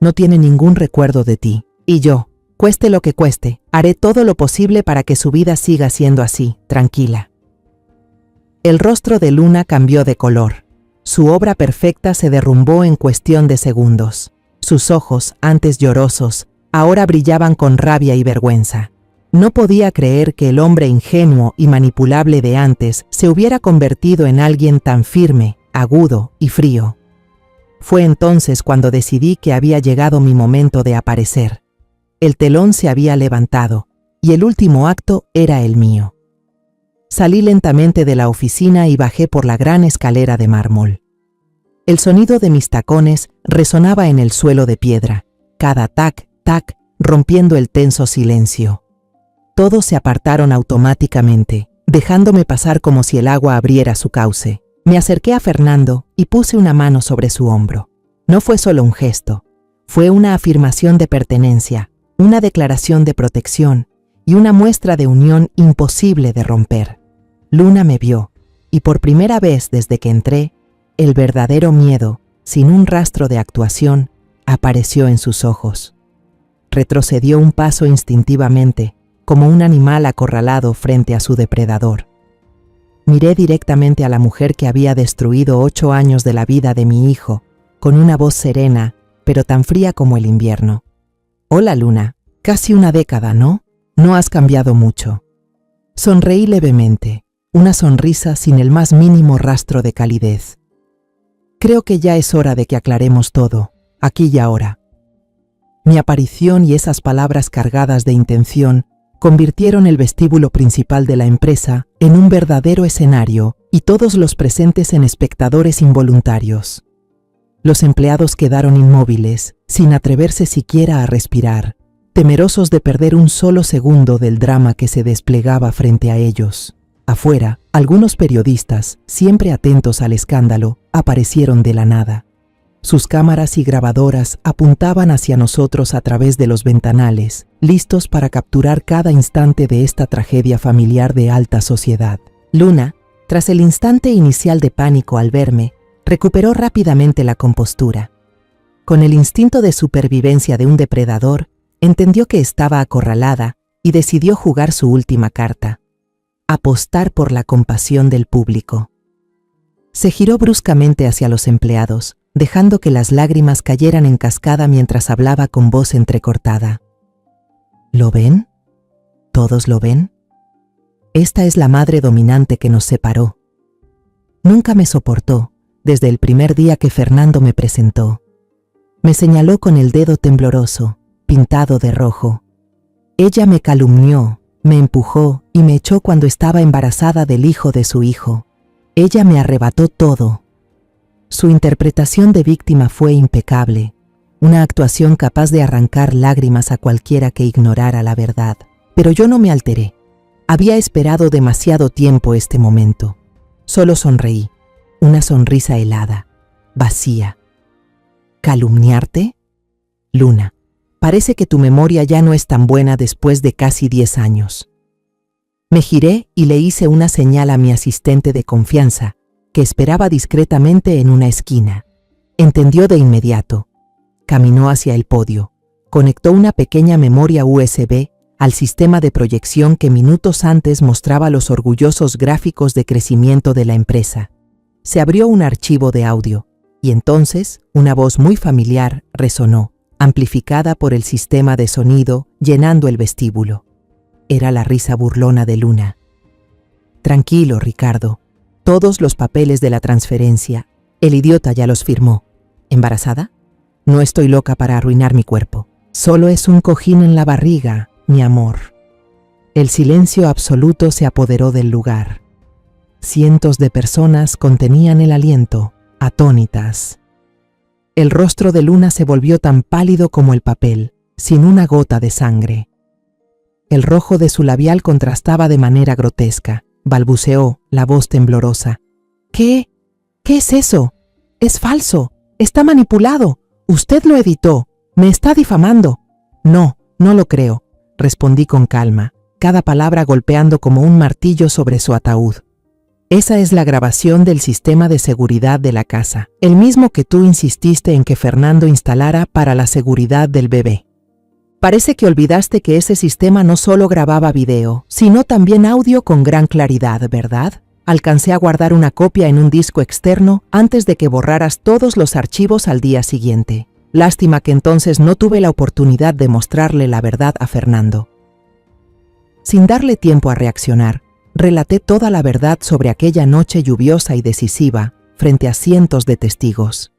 No tiene ningún recuerdo de ti. Y yo, cueste lo que cueste, haré todo lo posible para que su vida siga siendo así, tranquila». El rostro de Luna cambió de color. Su obra perfecta se derrumbó en cuestión de segundos. Sus ojos, antes llorosos, ahora brillaban con rabia y vergüenza. No podía creer que el hombre ingenuo y manipulable de antes se hubiera convertido en alguien tan firme, agudo y frío. Fue entonces cuando decidí que había llegado mi momento de aparecer. El telón se había levantado, y el último acto era el mío. Salí lentamente de la oficina y bajé por la gran escalera de mármol. El sonido de mis tacones resonaba en el suelo de piedra, cada tac, tac, rompiendo el tenso silencio. Todos se apartaron automáticamente, dejándome pasar como si el agua abriera su cauce. Me acerqué a Fernando y puse una mano sobre su hombro. No fue solo un gesto, fue una afirmación de pertenencia, una declaración de protección y una muestra de unión imposible de romper. Luna me vio, y por primera vez desde que entré, el verdadero miedo, sin un rastro de actuación, apareció en sus ojos. Retrocedió un paso instintivamente, como un animal acorralado frente a su depredador. Miré directamente a la mujer que había destruido 8 años de la vida de mi hijo, con una voz serena, pero tan fría como el invierno. «Hola, Luna. Casi una década, ¿no? No has cambiado mucho». Sonreí levemente, una sonrisa sin el más mínimo rastro de calidez. «Creo que ya es hora de que aclaremos todo, aquí y ahora». Mi aparición y esas palabras cargadas de intención convirtieron el vestíbulo principal de la empresa en un verdadero escenario y todos los presentes en espectadores involuntarios. Los empleados quedaron inmóviles, sin atreverse siquiera a respirar, temerosos de perder un solo segundo del drama que se desplegaba frente a ellos. Afuera, algunos periodistas, siempre atentos al escándalo, aparecieron de la nada. Sus cámaras y grabadoras apuntaban hacia nosotros a través de los ventanales, listos para capturar cada instante de esta tragedia familiar de alta sociedad. Luna, tras el instante inicial de pánico al verme, recuperó rápidamente la compostura. Con el instinto de supervivencia de un depredador, entendió que estaba acorralada y decidió jugar su última carta: apostar por la compasión del público. Se giró bruscamente hacia los empleados, dejando que las lágrimas cayeran en cascada mientras hablaba con voz entrecortada. ¿Lo ven? ¿Todos lo ven? Esta es la madre dominante que nos separó. Nunca me soportó, desde el primer día que Fernando me presentó. Me señaló con el dedo tembloroso, pintado de rojo. Ella me calumnió, me empujó y me echó cuando estaba embarazada del hijo de su hijo. Ella me arrebató todo. Su interpretación de víctima fue impecable, una actuación capaz de arrancar lágrimas a cualquiera que ignorara la verdad. Pero yo no me alteré. Había esperado demasiado tiempo este momento. Solo sonreí, una sonrisa helada, vacía. ¿Calumniarte? Luna, parece que tu memoria ya no es tan buena después de casi 10 años. Me giré y le hice una señal a mi asistente de confianza, que esperaba discretamente en una esquina. Entendió de inmediato. Caminó hacia el podio, conectó una pequeña memoria USB al sistema de proyección que minutos antes mostraba los orgullosos gráficos de crecimiento de la empresa. Se abrió un archivo de audio, y entonces una voz muy familiar resonó, amplificada por el sistema de sonido, llenando el vestíbulo. Era la risa burlona de Luna. Tranquilo, Ricardo. Todos los papeles de la transferencia, el idiota ya los firmó. ¿Embarazada? No estoy loca para arruinar mi cuerpo. Solo es un cojín en la barriga, mi amor. El silencio absoluto se apoderó del lugar. Cientos de personas contenían el aliento, atónitas. El rostro de Luna se volvió tan pálido como el papel, sin una gota de sangre. El rojo de su labial contrastaba de manera grotesca. Balbuceó, la voz temblorosa. ¿Qué? ¿Qué es eso? Es falso. Está manipulado. Usted lo editó. Me está difamando. No, no lo creo, respondí con calma, cada palabra golpeando como un martillo sobre su ataúd. Esa es la grabación del sistema de seguridad de la casa, el mismo que tú insististe en que Fernando instalara para la seguridad del bebé. Parece que olvidaste que ese sistema no solo grababa video, sino también audio con gran claridad, ¿verdad? Alcancé a guardar una copia en un disco externo antes de que borraras todos los archivos al día siguiente. Lástima que entonces no tuve la oportunidad de mostrarle la verdad a Fernando. Sin darle tiempo a reaccionar, relaté toda la verdad sobre aquella noche lluviosa y decisiva frente a cientos de testigos.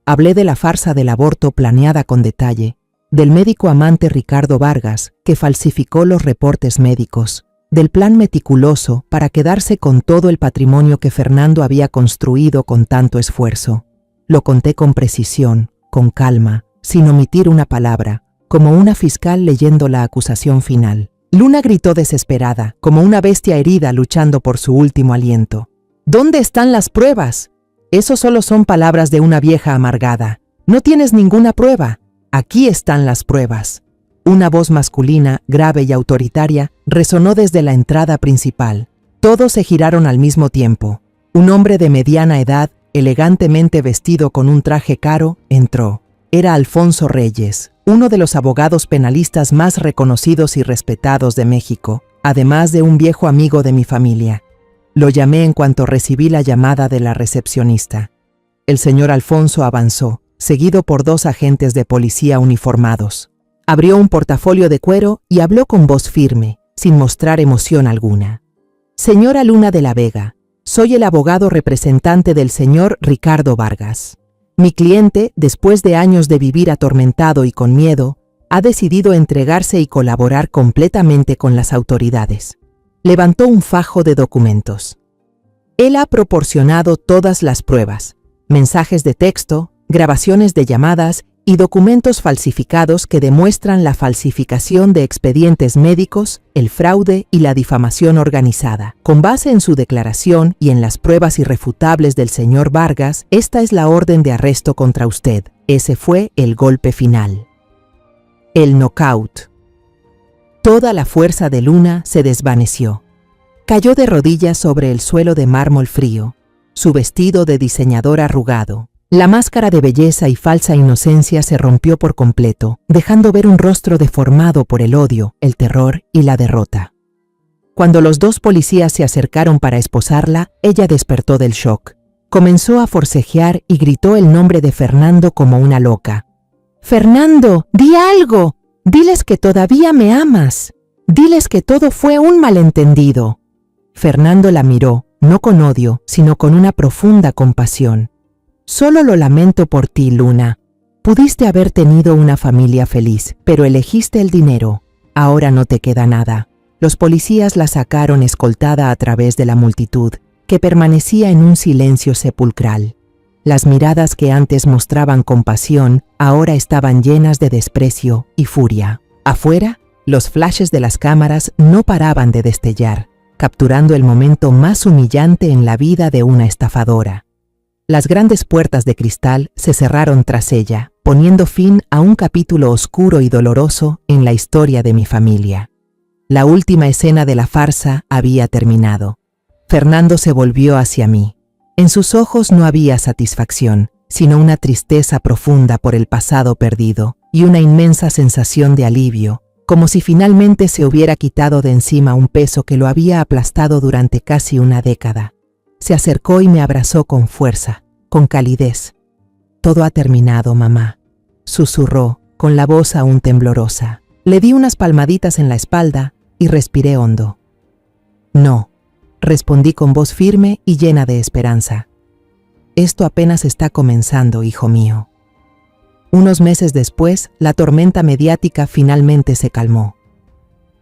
Hablé de la farsa del aborto planeada con detalle, del médico amante Ricardo Vargas, que falsificó los reportes médicos, del plan meticuloso para quedarse con todo el patrimonio que Fernando había construido con tanto esfuerzo. Lo conté con precisión, con calma, sin omitir una palabra, como una fiscal leyendo la acusación final. Luna gritó desesperada, como una bestia herida luchando por su último aliento. ¿Dónde están las pruebas? Eso solo son palabras de una vieja amargada. No tienes ninguna prueba. Aquí están las pruebas. Una voz masculina, grave y autoritaria, resonó desde la entrada principal. Todos se giraron al mismo tiempo. Un hombre de mediana edad, elegantemente vestido con un traje caro, entró. Era Alfonso Reyes, uno de los abogados penalistas más reconocidos y respetados de México, además de un viejo amigo de mi familia. Lo llamé en cuanto recibí la llamada de la recepcionista. El señor Alfonso avanzó, seguido por 2 agentes de policía uniformados. Abrió un portafolio de cuero y habló con voz firme, sin mostrar emoción alguna. Señora Luna de la Vega, soy el abogado representante del señor Ricardo Vargas. Mi cliente, después de años de vivir atormentado y con miedo, Ha decidido entregarse y colaborar completamente con las autoridades. Levantó un fajo de documentos. Él ha proporcionado todas las pruebas, mensajes de texto, grabaciones de llamadas y documentos falsificados que demuestran la falsificación de expedientes médicos, el fraude y la difamación organizada. Con base en su declaración y en las pruebas irrefutables del señor Vargas, esta es la orden de arresto contra usted. Ese fue el golpe final. El knockout. Toda la fuerza de Luna se desvaneció. Cayó de rodillas sobre el suelo de mármol frío, su vestido de diseñador arrugado. La máscara de belleza y falsa inocencia se rompió por completo, dejando ver un rostro deformado por el odio, el terror y la derrota. Cuando los dos policías se acercaron para esposarla, ella despertó del shock. Comenzó a forcejear y gritó el nombre de Fernando como una loca. «¡Fernando, di algo! Diles que todavía me amas. Diles que todo fue un malentendido». Fernando la miró, no con odio, sino con una profunda compasión. «Solo lo lamento por ti, Luna. Pudiste haber tenido una familia feliz, pero elegiste el dinero. Ahora no te queda nada». Los policías la sacaron escoltada a través de la multitud, que permanecía en un silencio sepulcral. Las miradas que antes mostraban compasión, ahora estaban llenas de desprecio y furia. Afuera, los flashes de las cámaras no paraban de destellar, capturando el momento más humillante en la vida de una estafadora. Las grandes puertas de cristal se cerraron tras ella, poniendo fin a un capítulo oscuro y doloroso en la historia de mi familia. La última escena de la farsa había terminado. Fernando se volvió hacia mí. En sus ojos no había satisfacción, sino una tristeza profunda por el pasado perdido y una inmensa sensación de alivio, como si finalmente se hubiera quitado de encima un peso que lo había aplastado durante casi una década. Se acercó y me abrazó con fuerza, con calidez. «Todo ha terminado, mamá», susurró, con la voz aún temblorosa. Le di unas palmaditas en la espalda y respiré hondo. «No», respondí con voz firme y llena de esperanza. «Esto apenas está comenzando, hijo mío». Unos meses después, la tormenta mediática finalmente se calmó.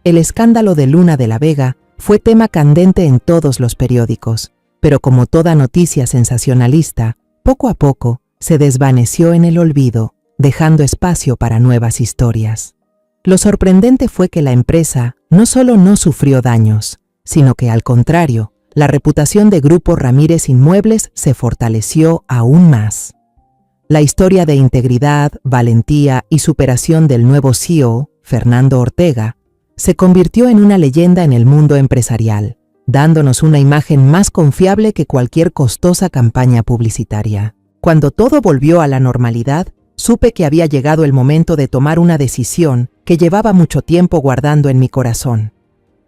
El escándalo de Luna de la Vega fue tema candente en todos los periódicos, pero como toda noticia sensacionalista, poco a poco se desvaneció en el olvido, dejando espacio para nuevas historias. Lo sorprendente fue que la empresa no solo no sufrió daños, sino que al contrario, la reputación de Grupo Ramírez Inmuebles se fortaleció aún más. La historia de integridad, valentía y superación del nuevo CEO, Fernando Ortega, se convirtió en una leyenda en el mundo empresarial, dándonos una imagen más confiable que cualquier costosa campaña publicitaria. Cuando todo volvió a la normalidad, supe que había llegado el momento de tomar una decisión que llevaba mucho tiempo guardando en mi corazón.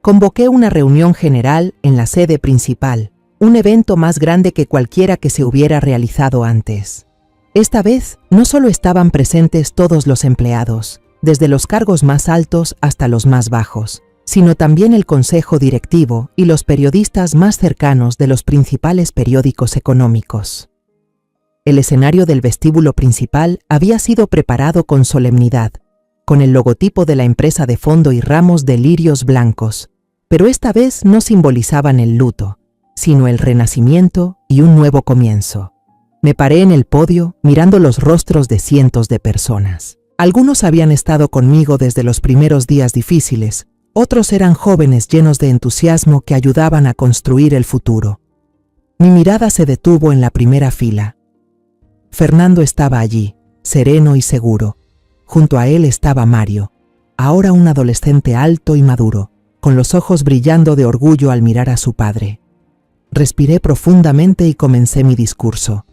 Convoqué una reunión general en la sede principal, un evento más grande que cualquiera que se hubiera realizado antes. Esta vez, no solo estaban presentes todos los empleados, desde los cargos más altos hasta los más bajos, sino también el consejo directivo y los periodistas más cercanos de los principales periódicos económicos. El escenario del vestíbulo principal había sido preparado con solemnidad, con el logotipo de la empresa de fondo y ramos de lirios blancos, pero esta vez no simbolizaban el luto, sino el renacimiento y un nuevo comienzo. Me paré en el podio mirando los rostros de cientos de personas. Algunos habían estado conmigo desde los primeros días difíciles, otros eran jóvenes llenos de entusiasmo que ayudaban a construir el futuro. Mi mirada se detuvo en la primera fila. Fernando estaba allí, sereno y seguro. Junto a él estaba Mario, ahora un adolescente alto y maduro, con los ojos brillando de orgullo al mirar a su padre. Respiré profundamente y comencé mi discurso.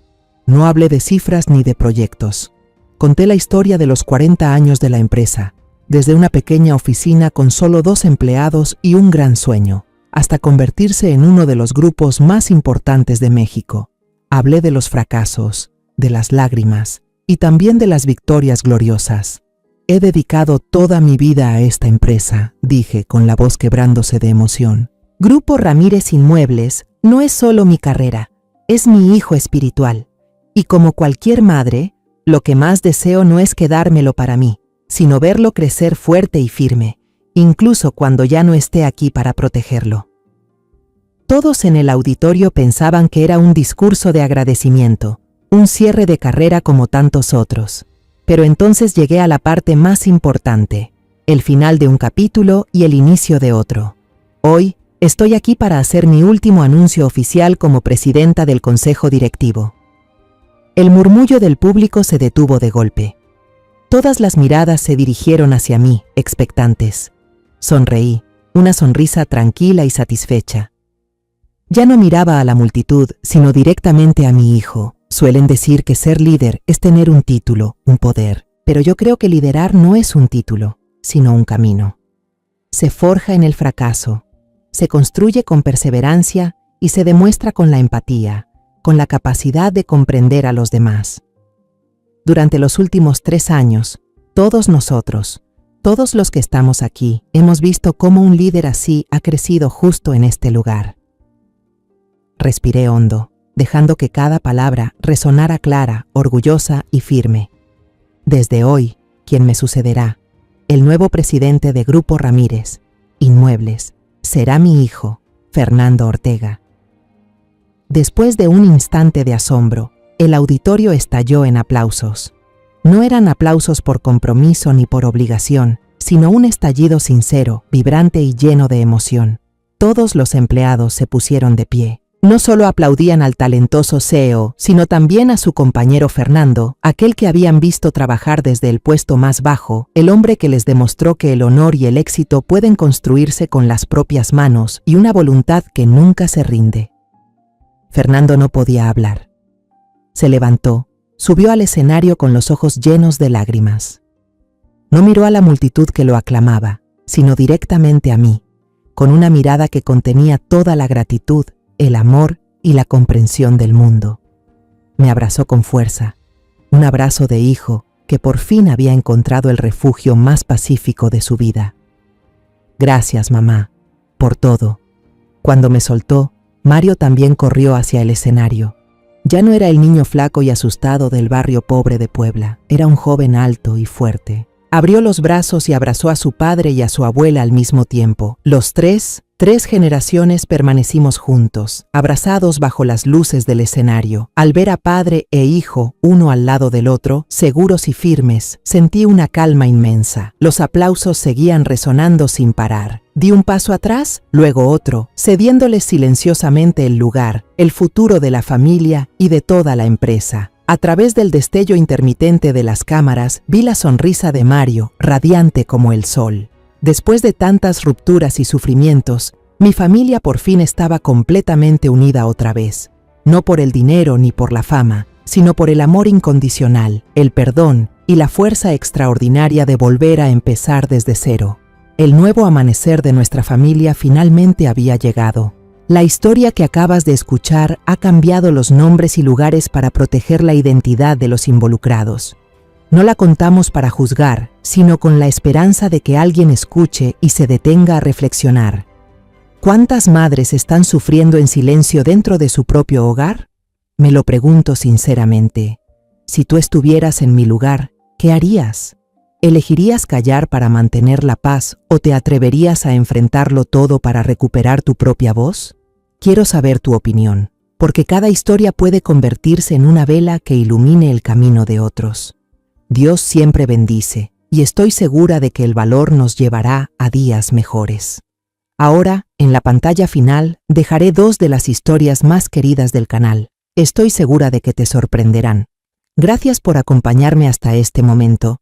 No hablé de cifras ni de proyectos. Conté la historia de los 40 años de la empresa, desde una pequeña oficina con solo 2 empleados y un gran sueño, hasta convertirse en uno de los grupos más importantes de México. Hablé de los fracasos, de las lágrimas y también de las victorias gloriosas. He dedicado toda mi vida a esta empresa, dije con la voz quebrándose de emoción. Grupo Ramírez Inmuebles no es solo mi carrera, es mi hijo espiritual. Y como cualquier madre, lo que más deseo no es quedármelo para mí, sino verlo crecer fuerte y firme, incluso cuando ya no esté aquí para protegerlo. Todos en el auditorio pensaban que era un discurso de agradecimiento, un cierre de carrera como tantos otros. Pero entonces llegué a la parte más importante, el final de un capítulo y el inicio de otro. Hoy, estoy aquí para hacer mi último anuncio oficial como presidenta del Consejo Directivo. El murmullo del público se detuvo de golpe. Todas las miradas se dirigieron hacia mí, expectantes. Sonreí, una sonrisa tranquila y satisfecha. Ya no miraba a la multitud, sino directamente a mi hijo. Suelen decir que ser líder es tener un título, un poder, pero yo creo que liderar no es un título, sino un camino. Se forja en el fracaso, se construye con perseverancia y se demuestra con la empatía, con la capacidad de comprender a los demás. Durante los últimos 3 años, todos nosotros, todos los que estamos aquí, hemos visto cómo un líder así ha crecido justo en este lugar. Respiré hondo, dejando que cada palabra resonara clara, orgullosa y firme. Desde hoy, quien me sucederá, el nuevo presidente de Grupo Ramírez, Inmuebles, será mi hijo, Fernando Ortega. Después de un instante de asombro, el auditorio estalló en aplausos. No eran aplausos por compromiso ni por obligación, sino un estallido sincero, vibrante y lleno de emoción. Todos los empleados se pusieron de pie. No solo aplaudían al talentoso CEO, sino también a su compañero Fernando, aquel que habían visto trabajar desde el puesto más bajo, el hombre que les demostró que el honor y el éxito pueden construirse con las propias manos y una voluntad que nunca se rinde. Fernando no podía hablar. Se levantó, subió al escenario con los ojos llenos de lágrimas. No miró a la multitud que lo aclamaba, sino directamente a mí, con una mirada que contenía toda la gratitud, el amor y la comprensión del mundo. Me abrazó con fuerza, un abrazo de hijo que por fin había encontrado el refugio más pacífico de su vida. Gracias, mamá, por todo. Cuando me soltó, Mario también corrió hacia el escenario. Ya no era el niño flaco y asustado del barrio pobre de Puebla, era un joven alto y fuerte. Abrió los brazos y abrazó a su padre y a su abuela al mismo tiempo. Los tres generaciones permanecimos juntos, abrazados bajo las luces del escenario. Al ver a padre e hijo, uno al lado del otro, seguros y firmes, sentí una calma inmensa. Los aplausos seguían resonando sin parar. Di un paso atrás, luego otro, cediéndoles silenciosamente el lugar, el futuro de la familia y de toda la empresa. A través del destello intermitente de las cámaras, vi la sonrisa de Mario, radiante como el sol. Después de tantas rupturas y sufrimientos, mi familia por fin estaba completamente unida otra vez. No por el dinero ni por la fama, sino por el amor incondicional, el perdón y la fuerza extraordinaria de volver a empezar desde cero. El nuevo amanecer de nuestra familia finalmente había llegado. La historia que acabas de escuchar ha cambiado los nombres y lugares para proteger la identidad de los involucrados. No la contamos para juzgar, sino con la esperanza de que alguien escuche y se detenga a reflexionar. ¿Cuántas madres están sufriendo en silencio dentro de su propio hogar? Me lo pregunto sinceramente. Si tú estuvieras en mi lugar, ¿qué harías? ¿Elegirías callar para mantener la paz o te atreverías a enfrentarlo todo para recuperar tu propia voz? Quiero saber tu opinión, porque cada historia puede convertirse en una vela que ilumine el camino de otros. Dios siempre bendice, y estoy segura de que el valor nos llevará a días mejores. Ahora, en la pantalla final, dejaré 2 de las historias más queridas del canal. Estoy segura de que te sorprenderán. Gracias por acompañarme hasta este momento.